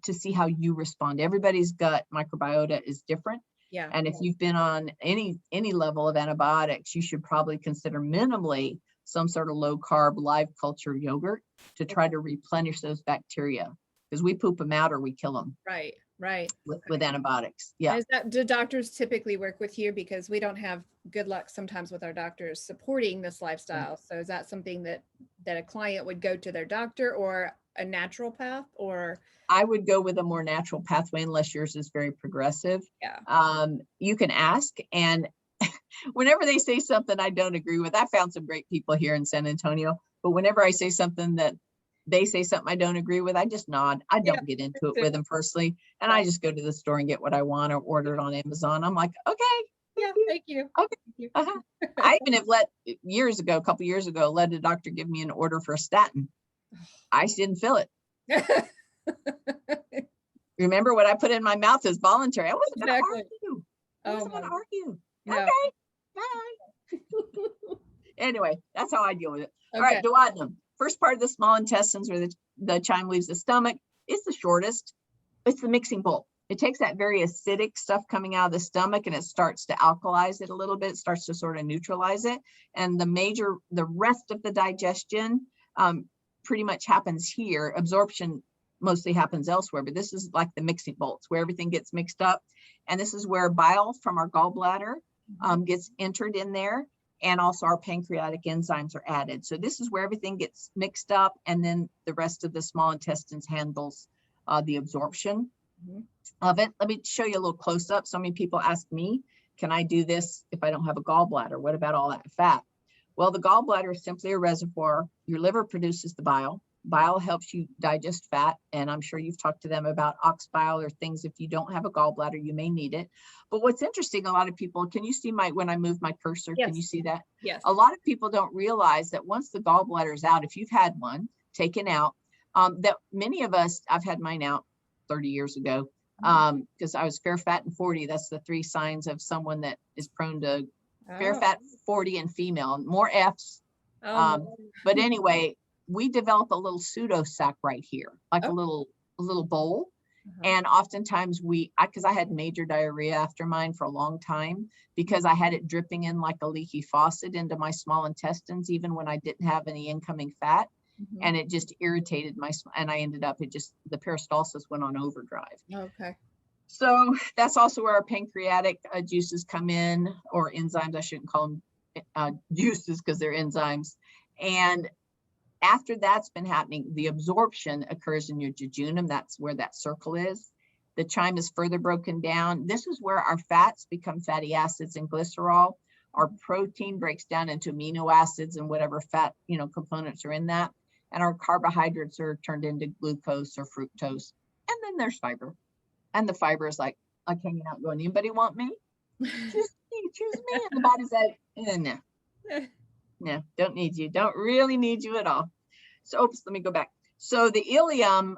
to see how you respond. Everybody's gut microbiota is different. Yeah. And if you've been on any level of antibiotics, you should probably consider minimally some sort of low carb live culture yogurt to try to replenish those bacteria, because we poop them out or we kill them. Right. With antibiotics. Yeah. Do doctors typically work with you? Because we don't have good luck sometimes with our doctors supporting this lifestyle. So is that something that a client would go to their doctor, or a natural path? Or I would go with a more natural pathway unless yours is very progressive. Yeah. You can ask, and whenever they say something I don't agree with, I found some great people here in San Antonio, but whenever I say something that they say something I don't agree with, I just nod. I don't get into it with them personally. And I just go to the store and get what I want, or order it on Amazon. I'm like, okay. Thank you. Okay. I even have a couple years ago, let a doctor give me an order for a statin. I didn't fill it. Remember, what I put in my mouth is voluntary. I wasn't going to argue. I wasn't going to argue. No. Okay. Bye. Anyway, that's how I deal with it. All right, duodenum. First part of the small intestines, where the chyme leaves the stomach, is the shortest. It's the mixing bowl. It takes that very acidic stuff coming out of the stomach and it starts to alkalize it a little bit, starts to sort of neutralize it. And the rest of the digestion pretty much happens here. Absorption mostly happens elsewhere, but this is like the mixing bowl. It's where everything gets mixed up. And this is where bile from our gallbladder gets entered in there. And also our pancreatic enzymes are added. So this is where everything gets mixed up, and then the rest of the small intestines handles the absorption of it. Let me show you a little close up. So many people ask me, can I do this if I don't have a gallbladder? What about all that fat? Well, the gallbladder is simply a reservoir. Your liver produces the bile. Bile helps you digest fat, and I'm sure you've talked to them about ox bile or things. If you don't have a gallbladder, you may need it. But what's interesting, a lot of people, can you see when I move my cursor? Yes. Can you see that? Yes. A lot of people don't realize that once the gallbladder is out, if you've had one taken out, that many of us, I've had mine out 30 years ago, because I was fair, fat, and 40. That's the 3 signs of someone that is prone to fair, fat, 40, and female. More F's. But anyway, we develop a little pseudo sac right here, like a little bowl. And oftentimes because I had major diarrhea after mine for a long time, because I had it dripping in like a leaky faucet into my small intestines, even when I didn't have any incoming fat. And it just irritated and I ended up, the peristalsis went on overdrive. Okay. So that's also where our pancreatic juices come in, or enzymes. I shouldn't call them juices because they're enzymes. And after that's been happening, the absorption occurs in your jejunum. That's where that circle is. The chyme is further broken down. This is where our fats become fatty acids and glycerol. Our protein breaks down into amino acids and whatever fat, components are in that. And our carbohydrates are turned into glucose or fructose. And then there's fiber. And the fiber is like hanging out going, anybody want me? Choose me. And the body's like, no, don't need you. Don't really need you at all. So, let me go back. So the ileum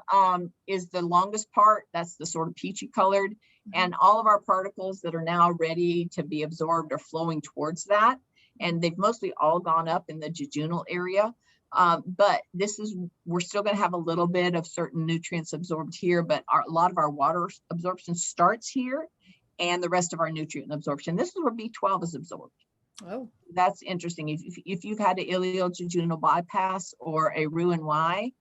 is the longest part. That's the sort of peachy colored. And all of our particles that are now ready to be absorbed are flowing towards that. And they've mostly all gone up in the jejunal area. But we're still going to have a little bit of certain nutrients absorbed here, but a lot of our water absorption starts here, and the rest of our nutrient absorption. This is where B12 is absorbed. Oh, that's interesting. If you've had an ileojejunal bypass or a Roux-en-Y,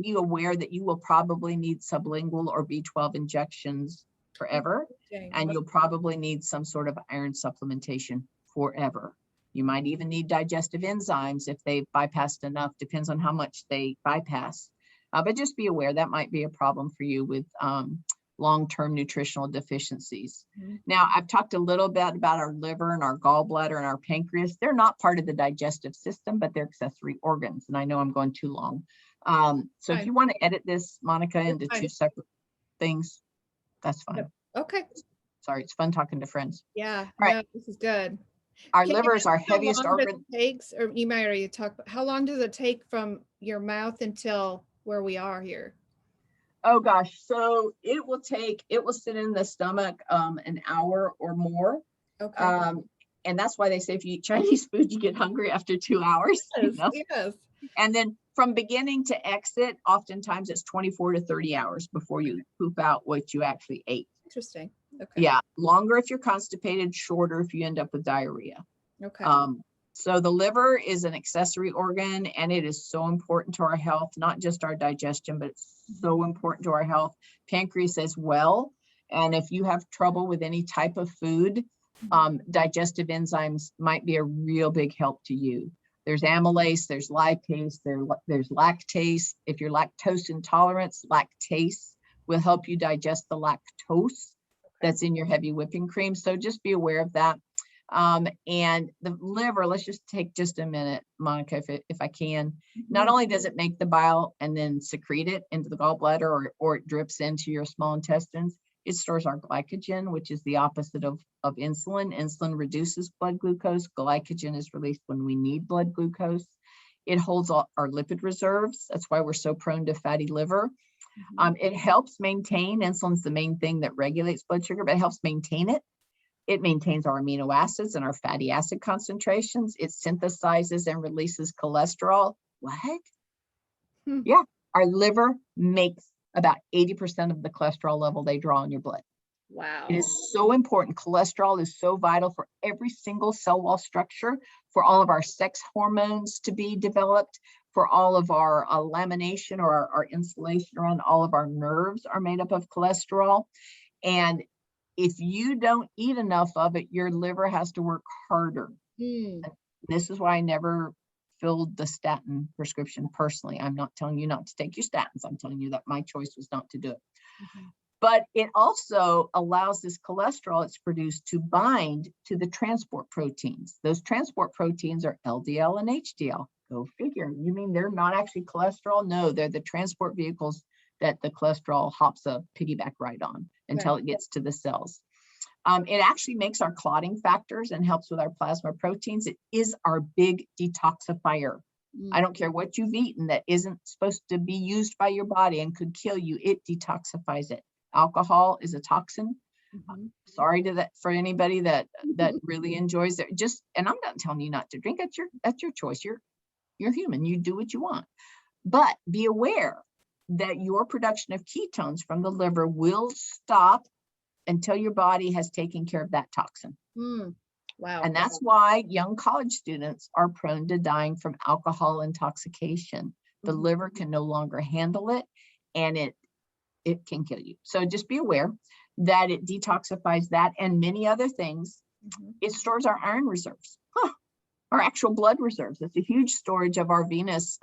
be aware that you will probably need sublingual or B12 injections forever, and you'll probably need some sort of iron supplementation forever. You might even need digestive enzymes if they've bypassed enough. Depends on how much they bypass. But just be aware that might be a problem for you with long-term nutritional deficiencies. Now, I've talked a little bit about our liver and our gallbladder and our pancreas. They're not part of the digestive system, but they're accessory organs. And I know I'm going too long. So if you want to edit this, Monica, into 2 separate things, that's fine. Okay. Sorry, it's fun talking to friends. Yeah. All right. This is good. Our Can you liver is our ask how heaviest long organ. it takes, or you might already talk, about how long does it take from your mouth until where we are here? Oh gosh, so it will sit in the stomach an hour or more. Okay. And that's why they say if you eat Chinese food, you get hungry after 2 hours, you Yes, know. yes. And then from beginning to exit, oftentimes it's 24 to 30 hours before you poop out what you actually ate. Interesting. Okay. Yeah, longer if you're constipated, shorter if you end up with diarrhea. Okay. So the liver is an accessory organ, and it is so important to our health, not just our digestion, but it's so important to our health. Pancreas as well. And if you have trouble with any type of food, digestive enzymes might be a real big help to you. There's amylase, there's lipase, there's lactase. If you're lactose intolerant, lactase will help you digest the lactose that's in your heavy whipping cream. So just be aware of that. And the liver, let's just take just a minute, Monica, if I can. Not only does it make the bile and then secrete it into the gallbladder, or it drips into your small intestines, it stores our glycogen, which is the opposite of insulin. Insulin reduces blood glucose. Glycogen is released when we need blood glucose. It holds all our lipid reserves. That's why we're so prone to fatty liver. It helps maintain, insulin's the main thing that regulates blood sugar, but it helps maintain it. It maintains our amino acids and our fatty acid concentrations. It synthesizes and releases cholesterol. What? Yeah, our liver makes about 80% of the cholesterol level they draw in your blood. Wow. It is so important. Cholesterol is so vital for every single cell wall structure, for all of our sex hormones to be developed, for all of our lamination or our insulation around all of our nerves are made up of cholesterol. And if you don't eat enough of it, your liver has to work harder. This is why I never filled the statin prescription personally. I'm not telling you not to take your statins. I'm telling you that my choice was not to do it. But it also allows this cholesterol it's produced to bind to the transport proteins. Those transport proteins are LDL and HDL. Go figure. You mean they're not actually cholesterol? No, they're the transport vehicles that the cholesterol hops a piggyback ride on until it gets to the cells. It actually makes our clotting factors and helps with our plasma proteins. It is our big detoxifier. I don't care what you've eaten that isn't supposed to be used by your body and could kill you. It detoxifies it. Alcohol is a toxin. Sorry to that for anybody that really enjoys it. And I'm not telling you not to drink. That's your choice. You're human. You do what you want. But be aware that your production of ketones from the liver will stop until your body has taken care of that toxin. Wow. And that's why young college students are prone to dying from alcohol intoxication. The liver can no longer handle it, and it can kill you. So just be aware that it detoxifies that and many other things. It stores our iron reserves, our actual blood reserves. It's a huge storage of our venous.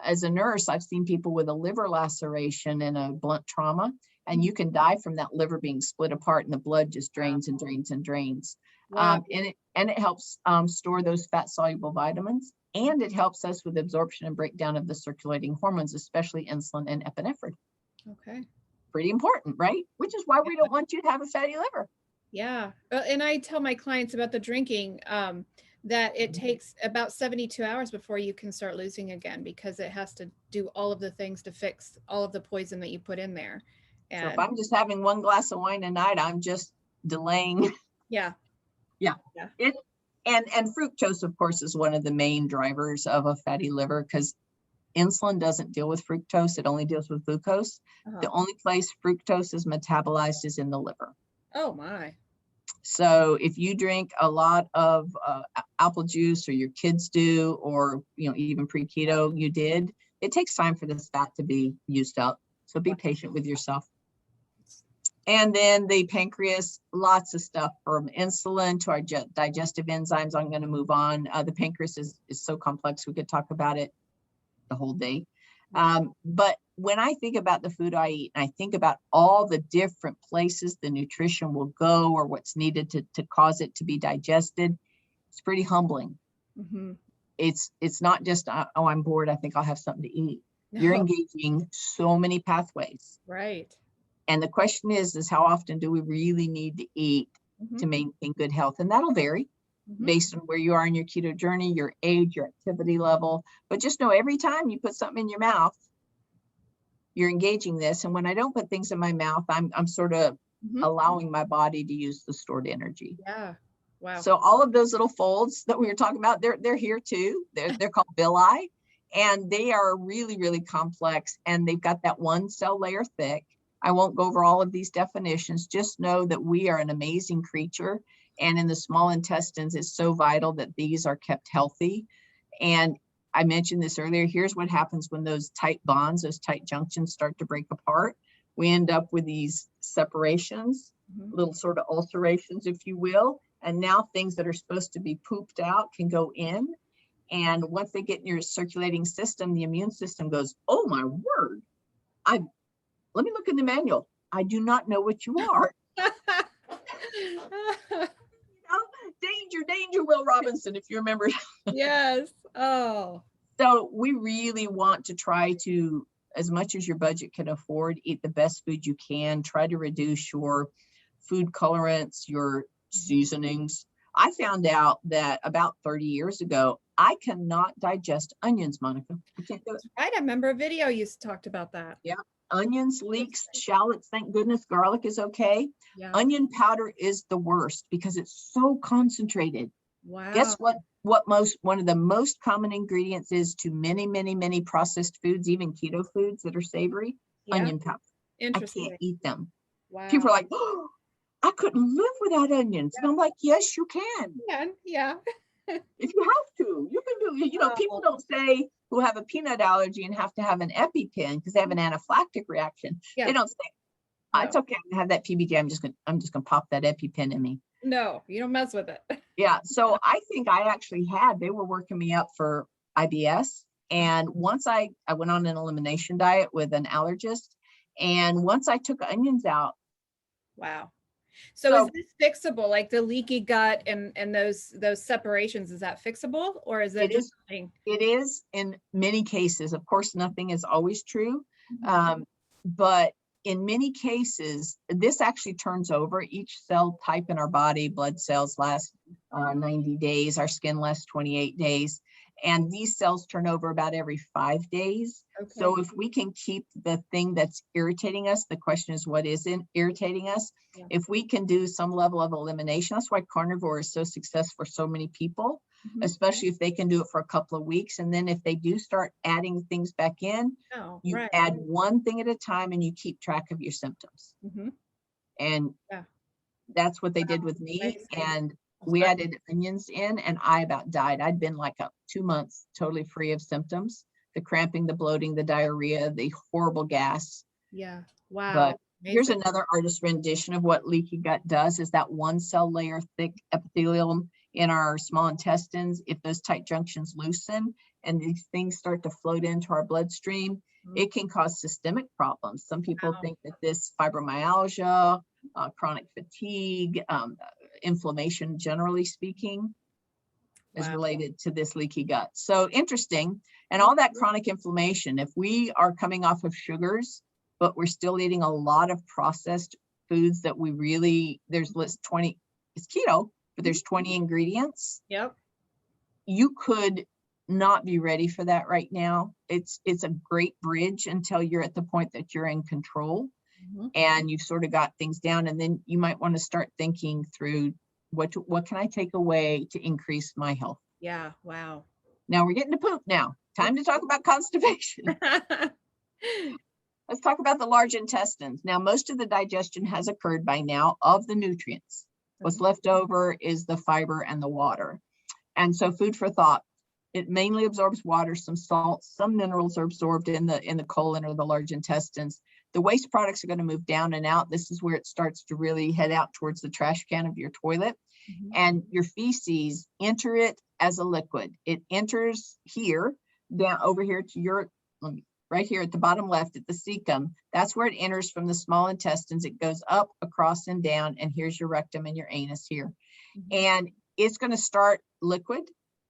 As a nurse, I've seen people with a liver laceration and a blunt trauma, and you can die from that liver being split apart and the blood just drains and drains and drains. Wow. And it helps store those fat soluble vitamins, and it helps us with absorption and breakdown of the circulating hormones, especially insulin and epinephrine. Okay. Pretty important, right? Which is why we don't want you to have a fatty liver. Yeah. And I tell my clients about the drinking, that it takes about 72 hours before you can start losing again, because it has to do all of the things to fix all of the poison that you put in there. And so if I'm just having one glass of wine a night, I'm just delaying. Yeah. And fructose, of course, is one of the main drivers of a fatty liver, because insulin doesn't deal with fructose. It only deals with glucose. The only place fructose is metabolized is in the liver. Oh my. So if you drink a lot of apple juice, or your kids do, or even pre-keto you did, it takes time for this fat to be used up. So be patient with yourself. And then the pancreas, lots of stuff from insulin to our digestive enzymes. I'm going to move on. The pancreas is so complex. We could talk about it the whole day. But when I think about the food I eat, and I think about all the different places the nutrition will go, or what's needed to cause it to be digested, it's pretty humbling. It's not just, oh, I'm bored, I think I'll have something to eat. You're engaging so many pathways. Right. And the question is how often do we really need to eat to maintain good health? And that'll vary. based on where you are in your keto journey, your age, your activity level. But just know every time you put something in your mouth, you're engaging this. And when I don't put things in my mouth, I'm sort of allowing my body to use the stored energy. Yeah. Wow. So all of those little folds that we were talking about, they're here too. They're called villi, and they are really, really complex, and they've got that one cell layer thick. I won't go over all of these definitions. Just know that we are an amazing creature, and in the small intestines, it's so vital that these are kept healthy. And I mentioned this earlier. Here's what happens when those tight bonds, those tight junctions start to break apart. We end up with these separations, little sort of ulcerations, if you will. And now things that are supposed to be pooped out can go in. And once they get in your circulating system, the immune system goes, oh my word, let me look in the manual. I do not know what you are. Danger, danger, Will Robinson, if you remember. Yes. Oh. So we really want to try to, as much as your budget can afford, eat the best food you can. Try to reduce your food colorants, your seasonings. I found out that about 30 years ago, I cannot digest onions, Monica. I can't do it. Right. I remember a video you talked about that. Yeah. Onions, leeks, shallots, thank goodness. Garlic is okay. Yeah. Onion powder is the worst because it's so concentrated. Wow. Guess what one of the most common ingredients is to many processed foods, even keto foods that are savory? Yeah. Onion powder. Interesting. I can't eat them. Wow. People are like, oh, I couldn't live without onions. Yeah. And I'm like, yes, you can. Yeah. If you have to, you can do, people don't say who have a peanut allergy and have to have an EpiPen because they have an anaphylactic reaction. Yeah. They don't say, it's okay, I have that PBJ. I'm just gonna pop that EpiPen in me. No, you don't mess with it. Yeah. So I think I actually they were working me up for IBS. And once I went on an elimination diet with an allergist, and once I took onions out. Wow. So is this fixable, like the leaky gut and those separations? Is that fixable, or is it just something? It is in many cases. Of course, nothing is always true, but in many cases, this actually turns over. Each cell type in our body, blood cells last 90 days, our skin lasts 28 days, and these cells turn over about every 5 days. Okay. So if we can keep the thing that's irritating us, the question is, what is irritating us? Yeah. If we can do some level of elimination, that's why carnivore is so successful for so many people, especially if they can do it for a couple of weeks. And then if they do start adding things back in, you add one thing at a time and you keep track of your symptoms. And that's what they did with me. And we added onions in, and I about died. I'd been like 2 months totally free of symptoms, the cramping, the bloating, the diarrhea, the horrible gas. Yeah. Wow. But here's another artist rendition of what leaky gut does, is that one cell layer thick epithelium in our small intestines. If those tight junctions loosen and these things start to float into our bloodstream, it can cause systemic problems. Some people think that this fibromyalgia, chronic fatigue, inflammation, generally speaking, is related to this leaky gut. So interesting. And all that chronic inflammation, if we are coming off of sugars, but we're still eating a lot of processed foods that we really, there's 20, it's keto, but there's 20 ingredients. Yep. You could not be ready for that right now. It's a great bridge until you're at the point that you're in control and you've sort of got things down. And then you might want to start thinking through what can I take away to increase my health? Yeah. Wow. Now we're getting to poop now. Time to talk about constipation. Let's talk about the large intestines. Now, most of the digestion has occurred by now of the nutrients. What's left over is the fiber and the water. And so food for thought. It mainly absorbs water, some salt, some minerals are absorbed in the colon or the large intestines. The waste products are going to move down and out. This is where it starts to really head out towards the trash can of your toilet. And your feces enter it as a liquid. It enters here, down over here to your, right here at the bottom left at the cecum. That's where it enters from the small intestines. It goes up, across, and down. And here's your rectum and your anus here. And it's going to start liquid,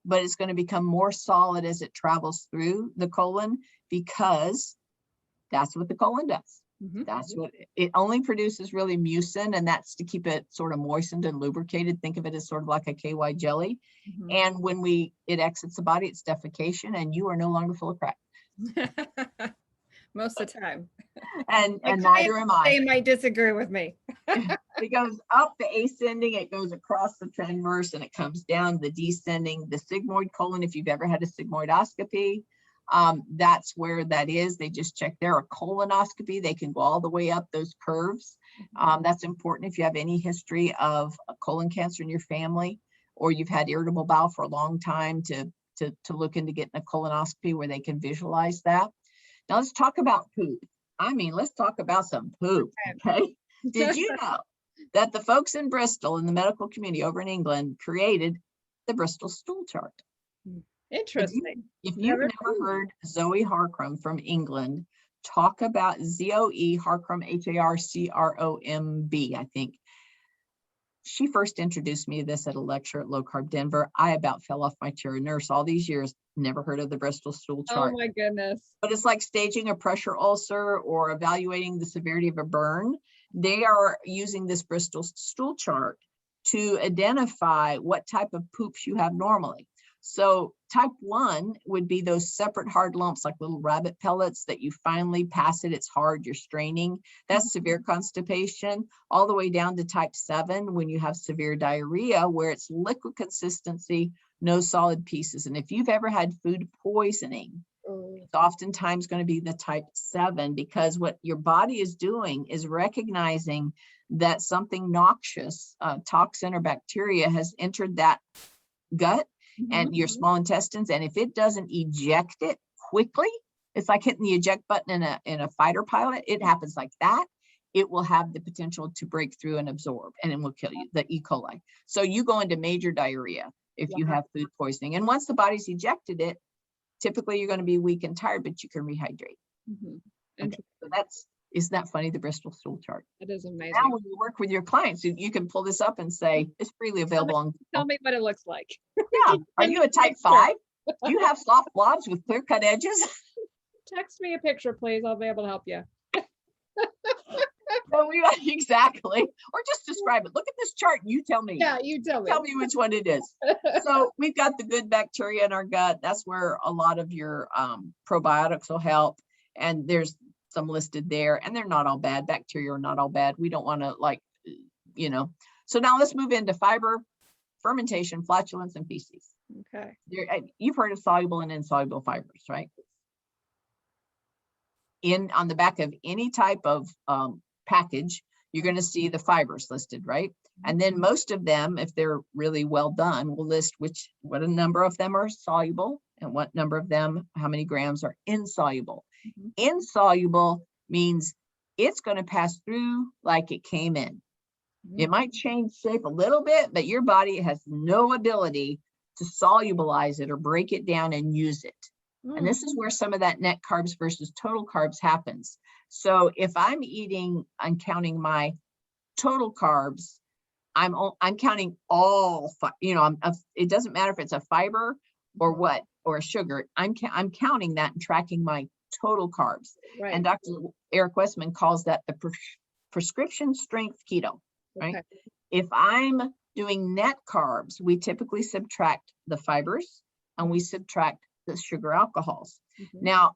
but it's going to become more solid as it travels through the colon, because that's what the colon does. That's what it only produces, really mucin, and that's to keep it sort of moistened and lubricated. Think of it as sort of like a KY jelly. And when it exits the body, it's defecation, and you are no longer full of crap. Most of the time. And neither am I. They might disagree with me. It goes up the ascending, it goes across the transverse, and it comes down the descending, the sigmoid colon. If you've ever had a sigmoidoscopy, that's where that is. They just check there. A colonoscopy, they can go all the way up those curves. That's important if you have any history of colon cancer in your family, or you've had irritable bowel for a long time, to look into getting a colonoscopy where they can visualize that. Now let's talk about poop. I mean, let's talk about some poop, okay? Did you know that the folks in Bristol, in the medical community over in England, created the Bristol stool chart? Interesting. If you've never heard Zoe Harcrum from England talk about Zoe Harcrum, Harcromb, I think. She first introduced me to this at a lecture at Low Carb Denver. I about fell off my chair. A nurse all these years, never heard of the Bristol stool chart. Oh my goodness. But it's like staging a pressure ulcer or evaluating the severity of a burn. They are using this Bristol stool chart to identify what type of poops you have normally. So type 1 would be those separate hard lumps, like little rabbit pellets that you finally pass it, it's hard, you're straining. That's severe constipation, all the way down to type 7 when you have severe diarrhea, where it's liquid consistency, no solid pieces. And if you've ever had food poisoning, it's oftentimes going to be the type 7, because what your body is doing is recognizing that something noxious, toxin or bacteria has entered that gut and your small intestines. And if it doesn't eject it quickly, it's like hitting the eject button in a fighter pilot. It happens like that. It will have the potential to break through and absorb, and it will kill you, the E. coli. So you go into major diarrhea if you have food poisoning. And once the body's ejected it, typically you're going to be weak and tired, but you can rehydrate. Okay. So isn't that funny, the Bristol stool chart? It is amazing. Now when you work with your clients, you can pull this up and say, it's freely available on Google. Tell me what it looks like. Yeah. Are you a type 5? Do you have soft blobs with clear cut edges? Text me a picture, please. I'll be able to help you. No, exactly. Or just describe it. Look at this chart and you tell me. Yeah, you tell me. Tell me which one it is. So we've got the good bacteria in our gut. That's where a lot of your probiotics will help. And there's some listed there, and they're not all bad. Bacteria are not all bad. We don't want to So now let's move into fiber, fermentation, flatulence, and feces. Okay. You've heard of soluble and insoluble fibers, right? On the back of any type of package, you're going to see the fibers listed, right? And then most of them, if they're really well done, will list what a number of them are soluble and what number of them, how many grams are insoluble. Insoluble means it's going to pass through like it came in. It might change shape a little bit, but your body has no ability to solubilize it or break it down and use it. And this is where some of that net carbs versus total carbs happens. So if I'm counting my total carbs, I'm counting all, it doesn't matter if it's a fiber or what, or a sugar, I'm counting that and tracking my total carbs. Right. And Dr. Eric Westman calls that the prescription strength keto, right? Okay. If I'm doing net carbs, we typically subtract the fibers and we subtract the sugar alcohols. Now,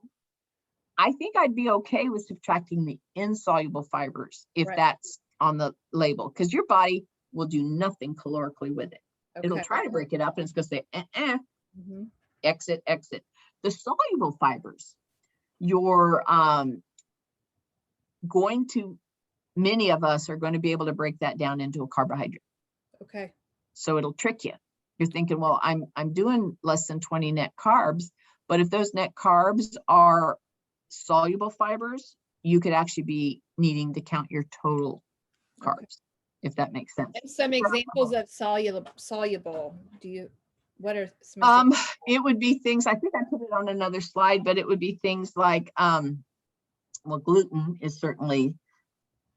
I think I'd be okay with subtracting the insoluble fibers if that's on the label, because your body will do nothing calorically with it. Okay. It'll try to break it up and it's going to say, exit, exit. The soluble fibers, you're many of us are going to be able to break that down into a carbohydrate. Okay. So it'll trick you. You're thinking, well, I'm doing less than 20 net carbs, but if those net carbs are soluble fibers, you could actually be needing to count your total carbs, if that makes sense. And some examples of soluble. What are some it would be things, I think I put it on another slide, but it would be things like, gluten is certainly,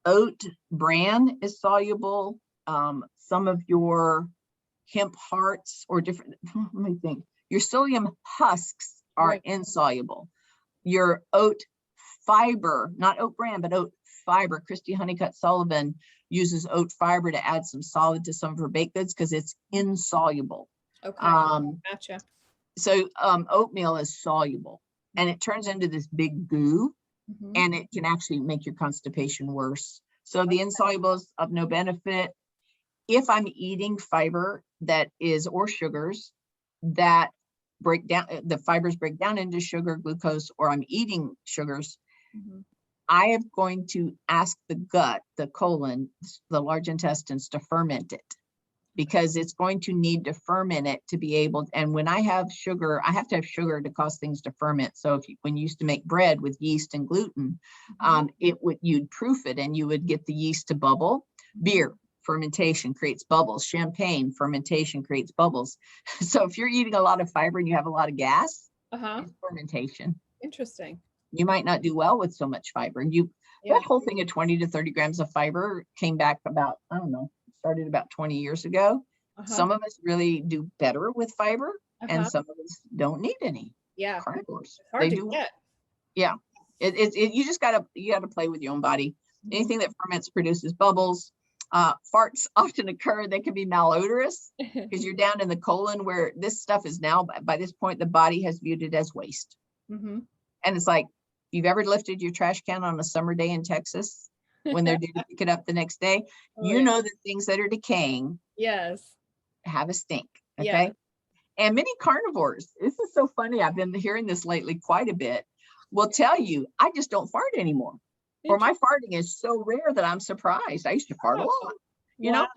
oat bran is soluble. Some of your hemp hearts or different, let me think, your psyllium husks are insoluble. Your oat fiber, not oat bran, but oat fiber. Christy Honeycutt Sullivan uses oat fiber to add some solid to some of her baked goods because it's insoluble. Okay. Gotcha. So oatmeal is soluble and it turns into this big goo, and it can actually make your constipation worse. So the insoluble is of no benefit. If I'm eating fiber that is, or sugars that break down, the fibers break down into sugar, glucose, or I'm eating sugars, I am going to ask the gut, the colon, the large intestines to ferment it, because it's going to need to ferment it to be able, and when I have sugar, I have to have sugar to cause things to ferment. So if you, when you used to make bread with yeast and gluten, you'd proof it and you would get the yeast to bubble. Beer fermentation creates bubbles. Champagne fermentation creates bubbles. So if you're eating a lot of fiber and you have a lot of gas, it's fermentation. Interesting. You might not do well with so much fiber. That whole thing of 20 to 30 grams of fiber came back about, I don't know, started about 20 years ago. Some of us really do better with fiber, and some of us don't need any. Yeah. Carnivores. It's hard to get. Yeah. You just gotta play with your own body. Anything that ferments produces bubbles. Farts often occur. They can be malodorous because you're down in the colon, where this stuff is now, by this point, the body has viewed it as waste. And it's like, you've ever lifted your trash can on a summer day in Texas when they're due to pick it up the next day? You know that things that are decaying have a stink. Okay. And many carnivores, this is so funny, I've been hearing this lately quite a bit, will tell you, I just don't fart anymore. Or my farting is so rare that I'm surprised. I used to fart a lot. You know,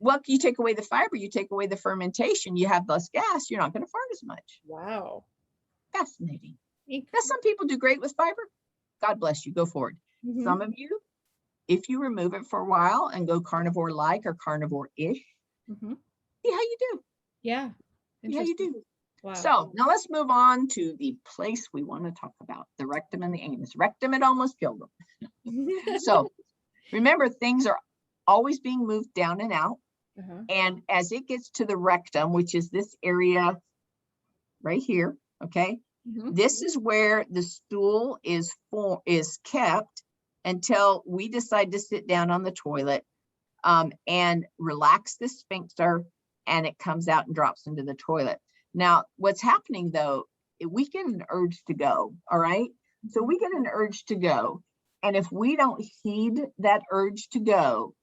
well, you take away the fiber, you take away the fermentation, you have less gas, you're not going to fart as much. Wow. Fascinating. Now, some people do great with fiber. God bless you. Go forward. Some of you, if you remove it for a while and go carnivore-like or carnivore-ish, see how you do. Yeah. See how you do. Wow. So now let's move on to the place we want to talk about, the rectum and the anus. Rectum, it almost killed them. So remember, things are always being moved down and out. And as it gets to the rectum, which is this area right here, okay, this is where the stool is kept until we decide to sit down on the toilet and relax the sphincter, and it comes out and drops into the toilet. Now, what's happening though, we get an urge to go, all right? So we get an urge to go. And if we don't heed that urge to go,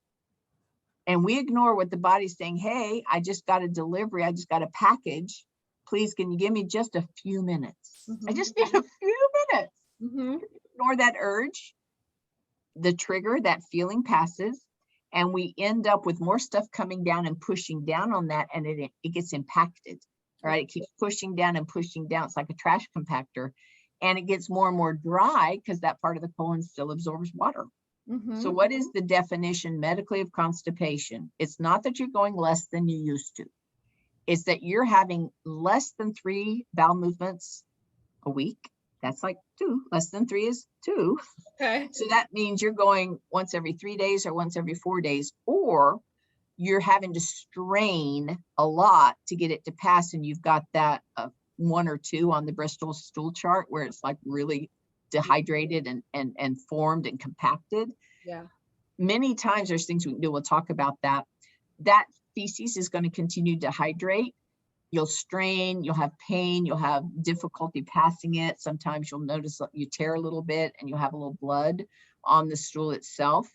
and we ignore what the body's saying, hey, I just got a delivery, I just got a package, please, can you give me just a few minutes? I just need a few minutes. Ignore that urge, the trigger, that feeling passes, and we end up with more stuff coming down and pushing down on that, and it gets impacted, right? It keeps pushing down and pushing down. It's like a trash compactor, and it gets more and more dry because that part of the colon still absorbs water. So what is the definition medically of constipation? It's not that you're going less than you used to. It's that you're having less than 3 bowel movements a week. That's like 2. Less than 3 is 2. Okay. So that means you're going once every 3 days or once every 4 days, or you're having to strain a lot to get it to pass. And you've got that 1 or 2 on the Bristol stool chart where it's like really dehydrated and formed and compacted. Many times there's things we can do. We'll talk about that. That feces is going to continue to hydrate. You'll strain, you'll have pain, you'll have difficulty passing it. Sometimes you'll notice that you tear a little bit and you'll have a little blood on the stool itself.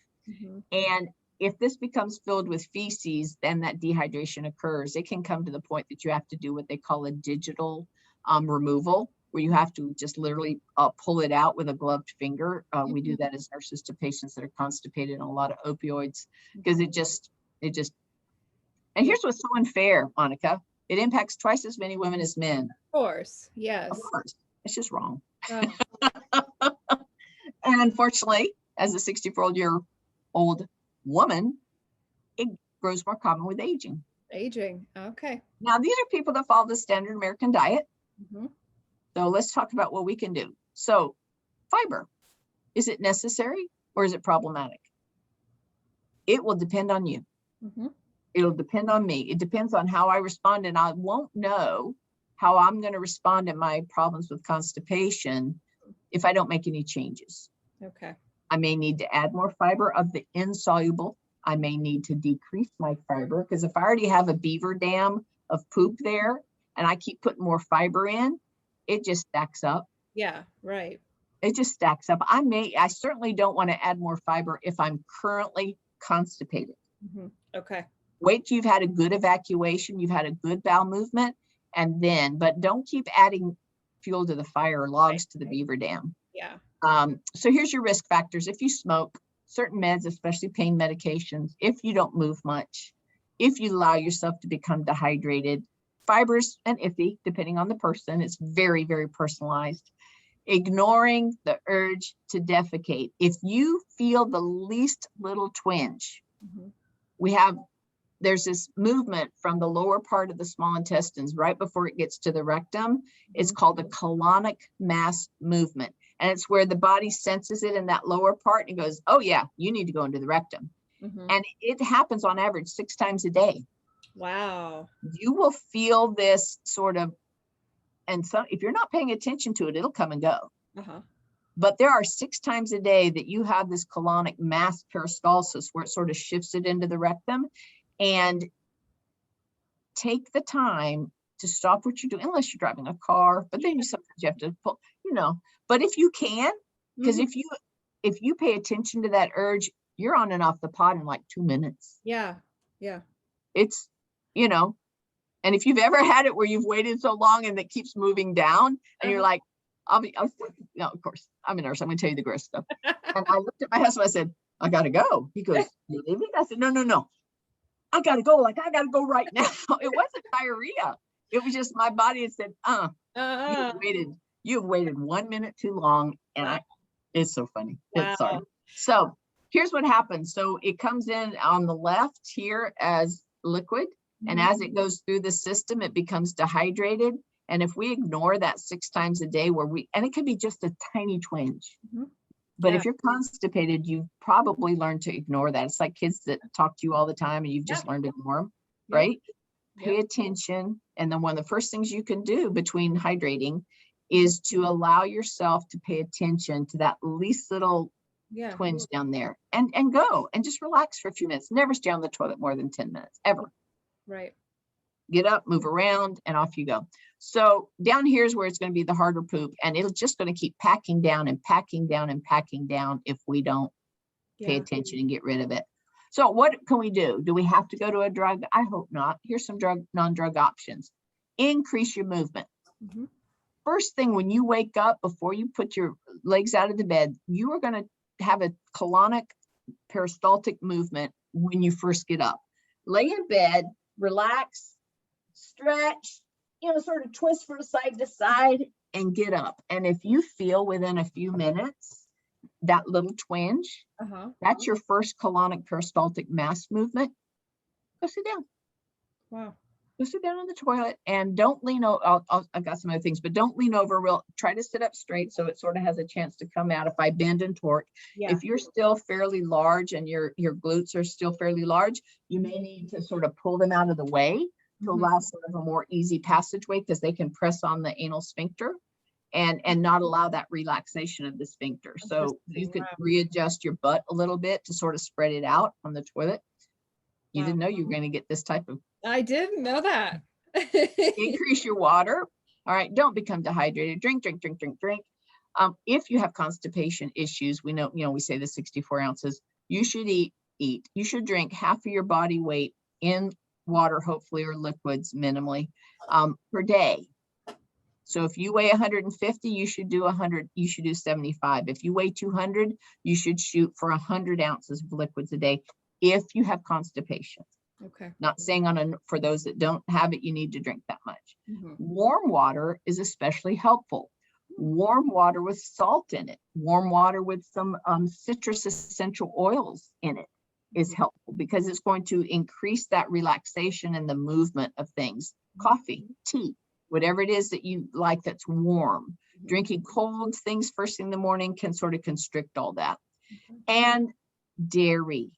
And if this becomes filled with feces, then that dehydration occurs. It can come to the point that you have to do what they call a digital removal, where you have to just literally pull it out with a gloved finger. We do that as nurses to patients that are constipated on a lot of opioids, because it just, and here's what's so unfair, Monica. It impacts twice as many women as men. Of course, yes. Of course, it's just wrong. And unfortunately, as a 64-year-old woman, it grows more common with aging. Okay. Now, these are people that follow the standard American diet. So let's talk about what we can do. So fiber, is it necessary or is it problematic? It will depend on you. It'll depend on me. It depends on how I respond, and I won't know how I'm going to respond to my problems with constipation if I don't make any changes. Okay. I may need to add more fiber of the insoluble. I may need to decrease my fiber, because if I already have a beaver dam of poop there and I keep putting more fiber in, it just stacks up. Yeah, right. It just stacks up. I certainly don't want to add more fiber if I'm currently constipated. Okay. Wait till you've had a good evacuation, you've had a good bowel movement, and then, but don't keep adding fuel to the fire or logs to the beaver dam. Yeah. So here's your risk factors. If you smoke, certain meds, especially pain medications, if you don't move much, if you allow yourself to become dehydrated, fibers and iffy, depending on the person, it's very, very personalized. Ignoring the urge to defecate. If you feel the least little twinge, there's this movement from the lower part of the small intestines right before it gets to the rectum. It's called the colonic mass movement. And it's where the body senses it in that lower part and goes, oh yeah, you need to go into the rectum. And it happens on average 6 times a day. Wow. You will feel this sort of, and so if you're not paying attention to it, it'll come and go. But there are 6 times a day that you have this colonic mass peristalsis where it sort of shifts it into the rectum. And take the time to stop what you're doing, unless you're driving a car, but then sometimes you have to pull, but if you can, because if you pay attention to that urge, you're on and off the pot in like 2 minutes. Yeah. Yeah. It's, and if you've ever had it where you've waited so long and it keeps moving down and you're like, of course, I'm a nurse. I'm going to tell you the gross stuff. And I looked at my husband, I said, I got to go. He goes, you leaving? I said, no. I got to go. Like, I got to go right now. It wasn't diarrhea. It was just my body had said, you've waited 1 minute too long. And it's so funny. Wow. Sorry. So here's what happens. So it comes in on the left here as liquid. And as it goes through the system, it becomes dehydrated. And if we ignore that 6 times a day and it could be just a tiny twinge. But if you're constipated, you've probably learned to ignore that. It's like kids that talk to you all the time and you've just learned to ignore them, right? Pay attention. And then one of the first things you can do between hydrating is to allow yourself to pay attention to that least little twinge down there and go and just relax for a few minutes. Never stay on the toilet more than 10 minutes, ever. Right. Get up, move around, and off you go. So down here is where it's going to be the harder poop, and it's just going to keep packing down and packing down and packing down if we don't pay attention and get rid of it. So what can we do? Do we have to go to a drug? I hope not. Here's some non-drug options. Increase your movement. First thing when you wake up, before you put your legs out of the bed, you are going to have a colonic peristaltic movement when you first get up. Lay in bed, relax, stretch, sort of twist from side to side and get up. And if you feel within a few minutes, that little twinge, that's your first colonic peristaltic mass movement, go sit down. Wow. Go sit down on the toilet and don't lean over. I've got some other things, but don't lean over try to sit up straight so it sort of has a chance to come out. If I bend and torque, if you're still fairly large and your glutes are still fairly large, you may need to sort of pull them out of the way to allow sort of a more easy passageway, because they can press on the anal sphincter and not allow that relaxation of the sphincter. So you could readjust your butt a little bit to sort of spread it out on the toilet. You didn't know you were going to get this type of. I didn't know that. Increase your water. All right. Don't become dehydrated. Drink. If you have constipation issues, we know, we say the 64 ounces, you should eat. You should drink half of your body weight in water, hopefully, or liquids minimally per day. So if you weigh 150, you should do 100, you should do 75. If you weigh 200, you should shoot for 100 ounces of liquids a day if you have constipation. Okay. Not saying for those that don't have it, you need to drink that much. Warm water is especially helpful. Warm water with salt in it, warm water with some citrus essential oils in it is helpful, because it's going to increase that relaxation and the movement of things. Coffee, tea, whatever it is that you like that's warm. Drinking cold things first thing in the morning can sort of constrict all that. And dairy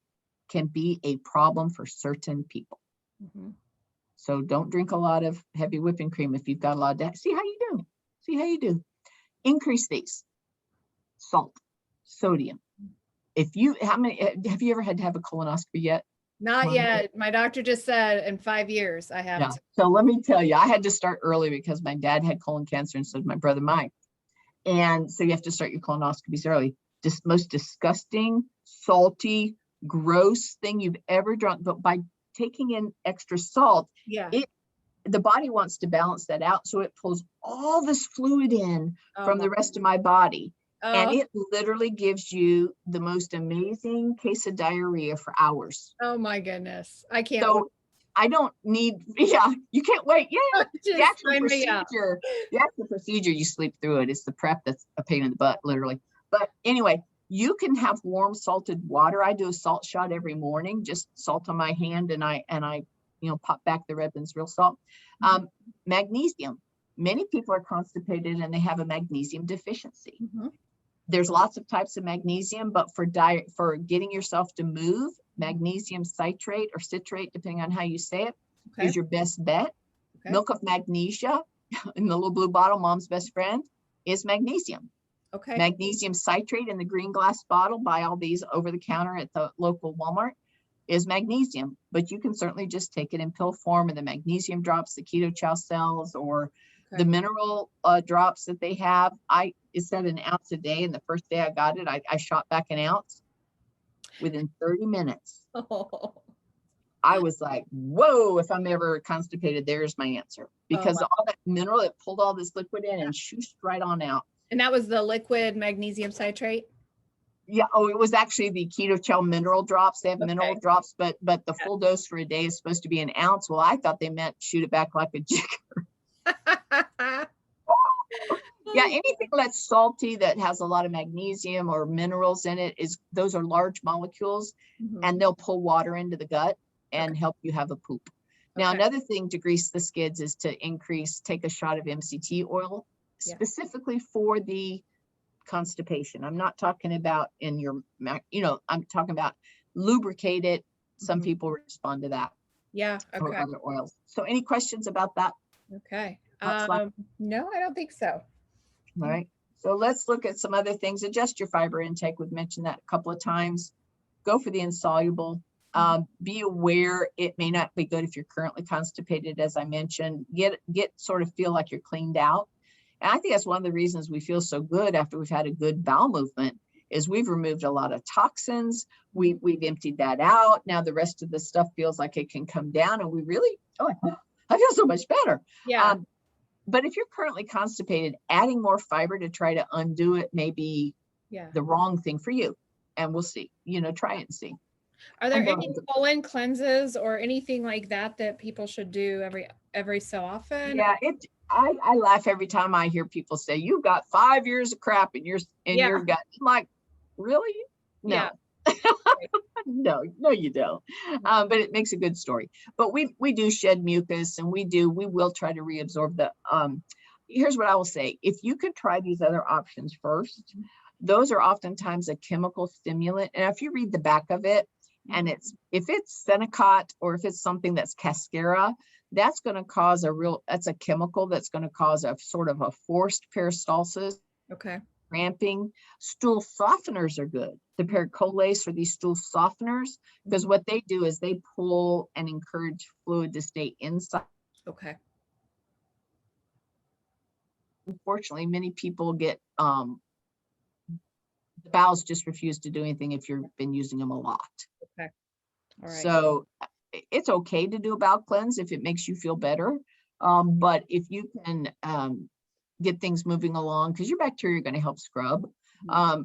can be a problem for certain people. So don't drink a lot of heavy whipping cream if you've got a lot of that. See how you do. Increase these: salt, sodium, If you, have you ever had to have a colonoscopy yet? Not yet. My doctor just said in 5 years I have to. So let me tell you, I had to start early because my dad had colon cancer and so did my brother Mike. And so you have to start your colonoscopies early. Just most disgusting, salty, gross thing you've ever drunk. But by taking in extra salt, the body wants to balance that out. So it pulls all this fluid in from the rest of my body. And it literally gives you the most amazing case of diarrhea for hours. Oh my goodness. I can't. So I don't need, you can't wait. Yeah, the actual procedure, you sleep through it. It's the prep that's a pain in the butt, literally. But anyway, you can have warm salted water. I do a salt shot every morning, just salt on my hand, and I pop back the Redlands real salt. Magnesium. Many people are constipated and they have a magnesium deficiency. There's lots of types of magnesium, but for getting yourself to move, magnesium citrate or citrate, depending on how you say it, is your best bet. Milk of magnesia in the little blue bottle, mom's best friend, is magnesium. Magnesium citrate in the green glass bottle, buy all these over the counter at the local Walmart, is magnesium, but you can certainly just take it in pill form, and the magnesium drops, the keto chow cells, or the mineral drops that they have. It said an ounce a day, and the first day I got it, I shot back an ounce within 30 minutes. I was like, whoa, if I'm ever constipated, there's my answer. Because all that mineral, it pulled all this liquid in and shooshed right on out. And that was the liquid magnesium citrate? Yeah. Oh, it was actually the keto chow mineral drops. They have mineral drops, but the full dose for a day is supposed to be an ounce. Well, I thought they meant shoot it back like a jigger. Yeah, anything that's salty that has a lot of magnesium or minerals in it, those are large molecules, and they'll pull water into the gut and help you have a poop. Now, another thing to grease the skids is to take a shot of MCT oil, specifically for the constipation. I'm not talking about I'm talking about lubricate it. Some people respond to that. Or other oils. So any questions about that? No, I don't think so. All right. So let's look at some other things. Adjust your fiber intake. We've mentioned that a couple of times. Go for the insoluble. Be aware it may not be good if you're currently constipated, as I mentioned. Get sort of feel like you're cleaned out. And I think that's one of the reasons we feel so good after we've had a good bowel movement is we've removed a lot of toxins. We've emptied that out. Now the rest of the stuff feels like it can come down, and we really, I feel so much better. But if you're currently constipated, adding more fiber to try to undo it may be the wrong thing for you. And we'll see, try it and see. Are there any colon cleanses or anything like that people should do every so often? Yeah, I laugh every time I hear people say, you've got 5 years of crap in your gut. I'm like, really? No. No, you don't. But it makes a good story. But we do shed mucus, and we will try to reabsorb the, here's what I will say. If you could try these other options first, those are oftentimes a chemical stimulant. And if you read the back of it, and if it's Senecot or if it's something that's Cascara, that's going to cause that's a chemical that's going to cause a sort of a forced peristalsis. Cramping. Stool softeners are good. The pericolates or these stool softeners, because what they do is they pull and encourage fluid to stay inside. Unfortunately, many people get the bowels just refuse to do anything if you've been using them a lot. All right. So it's okay to do a bowel cleanse if it makes you feel better. But if you can get things moving along, because your bacteria are going to help scrub.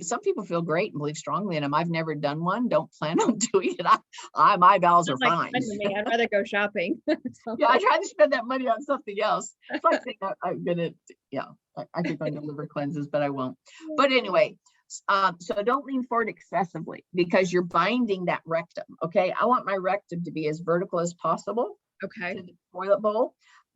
Some people feel great and believe strongly in them. I've never done one. Don't plan on doing it. My bowels are fine. I'd rather go shopping. I try to spend that money on something else. It's like saying I'm gonna, I could go on liver cleanses, but I won't. But anyway, so don't lean forward excessively because you're binding that rectum. Okay, I want my rectum to be as vertical as possible. To the toilet bowl.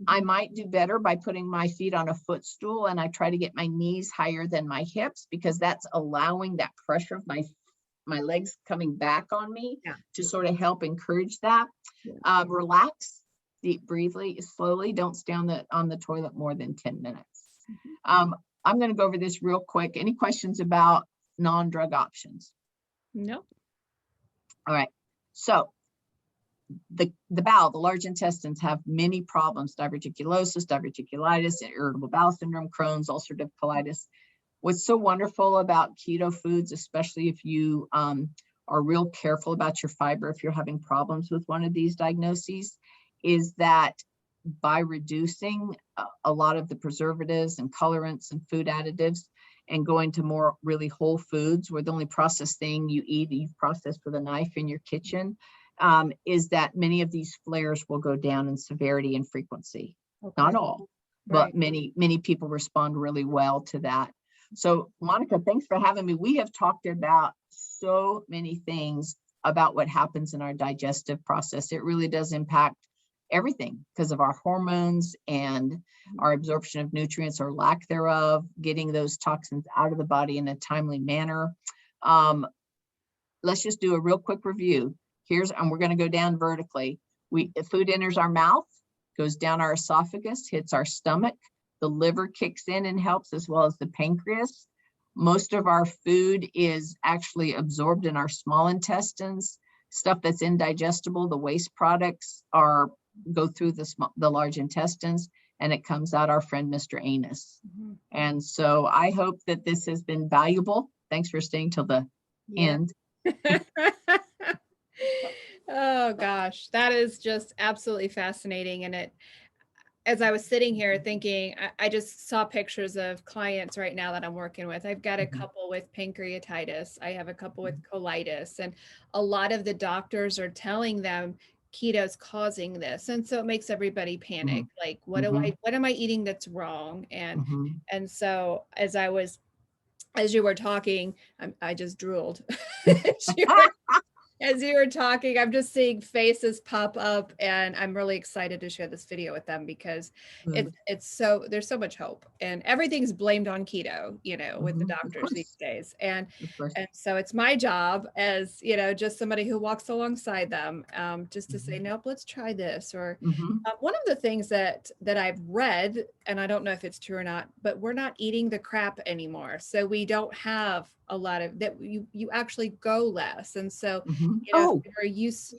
I might do better by putting my feet on a footstool, and I try to get my knees higher than my hips because that's allowing that pressure of my legs coming back on me to sort of help encourage that. Relax, deep breathe slowly. Don't stay on the toilet more than 10 minutes. I'm going to go over this real quick. Any questions about non-drug options? No. All right. So the bowel, the large intestines have many problems: diverticulosis, diverticulitis, irritable bowel syndrome, Crohn's, ulcerative colitis. What's so wonderful about keto foods, especially if you are real careful about your fiber, if you're having problems with one of these diagnoses, is that by reducing a lot of the preservatives and colorants and food additives and going to more really whole foods, where the only processed thing you eat, you've processed with a knife in your kitchen, is that many of these flares will go down in severity and frequency. Okay. Not all, but many people respond really well to that. So Monica, thanks for having me. We have talked about so many things about what happens in our digestive process. It really does impact everything because of our hormones and our absorption of nutrients or lack thereof, getting those toxins out of the body in a timely manner. Let's just do a real quick review. And we're going to go down vertically. The food enters our mouth, goes down our esophagus, hits our stomach. The liver kicks in and helps, as well as the pancreas. Most of our food is actually absorbed in our small intestines. Stuff that's indigestible, the waste products, go through the large intestines, and it comes out our friend, Mr. Anus. Mm-hmm. And so I hope that this has been valuable. Thanks for staying till the end. Oh gosh, that is just absolutely fascinating. And as I was sitting here thinking, I just saw pictures of clients right now that I'm working with. I've got a couple with pancreatitis. I have a couple with colitis, and a lot of the doctors are telling them keto's causing this. And so it makes everybody panic. Like, what am I eating that's wrong? And so as you were talking, I just drooled. As you were talking, I'm just seeing faces pop up, and I'm really excited to share this video with them because it's so, there's so much hope, and everything's blamed on keto, with the doctors these days. And so it's my job as, just somebody who walks alongside them, just to say, nope, let's try this. Or one of the things that I've read, and I don't know if it's true or not, but we're not eating the crap anymore. So we don't have a lot of that. You actually go less. And so, we're used.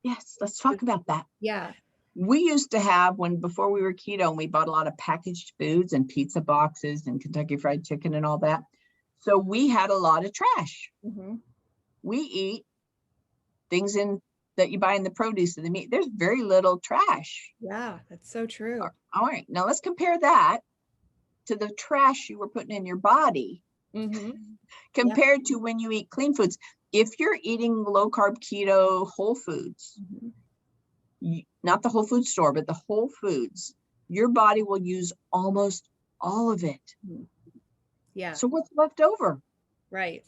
Yes. Let's talk about that. Yeah. We used to have, before we were keto, and we bought a lot of packaged foods and pizza boxes and Kentucky Fried Chicken and all that. So we had a lot of trash. We eat things that you buy in the produce and the meat. There's very little trash. Yeah, that's so true. All right. Now let's compare that to the trash you were putting in your body. Compared to when you eat clean foods. If you're eating low carb keto whole foods, not the whole food store, but the whole foods, your body will use almost all of it. Yeah. So what's left over? Right.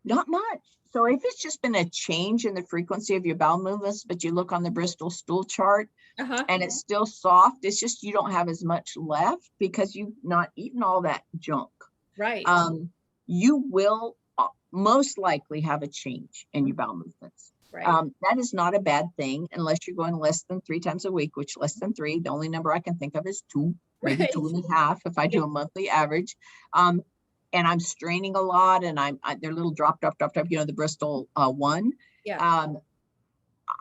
Not much. So if it's just been a change in the frequency of your bowel movements, but you look on the Bristol stool chart and it's still soft, it's just you don't have as much left because you've not eaten all that junk. Right. You will most likely have a change in your bowel movements. Right. That is not a bad thing unless you're going less than 3 times a week, which less than 3, the only number I can think of is 2, maybe 2.5 if I do a monthly average. And I'm straining a lot, and they're little drop, the Bristol one. Yeah.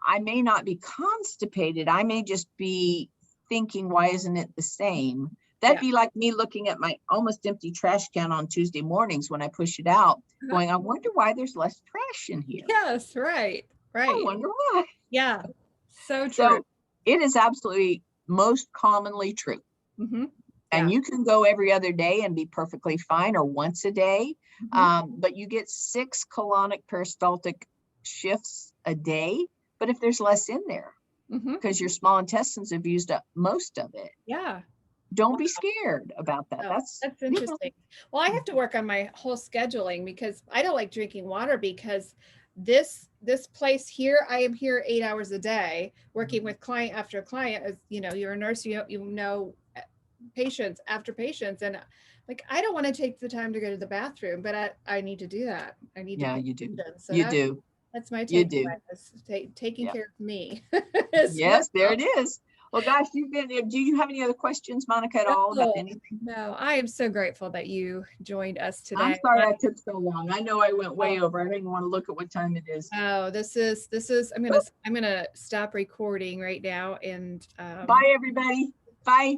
I may not be constipated. I may just be thinking, why isn't it the same? That'd be like me looking at my almost empty trash can on Tuesday mornings when I push it out, going, I wonder why there's less trash in here. Yes, right. I wonder why. Yeah, so true. So it is absolutely most commonly true. And you can go every other day and be perfectly fine, or once a day, but you get 6 colonic peristaltic shifts a day. But if there's less in there, because your small intestines have used up most of it. Yeah. Don't be scared about that. That's interesting. Well, I have to work on my whole scheduling because I don't like drinking water, because this place here, I am here 8 hours a day working with client after client. As you're a nurse, you know patients after patients, and like, I don't want to take the time to go to the bathroom, but I need to do that. I need to. You do. So you do. That's my take. Taking care of me. Yes, there it is. Well, gosh, do you have any other questions, Monica, at all about No, anything? no, I am so grateful that you joined us I'm today. sorry I took so long. I know I went way over. I didn't want to look at what time it is. Oh, this is, I'm gonna stop recording right now and Bye, everybody. Bye.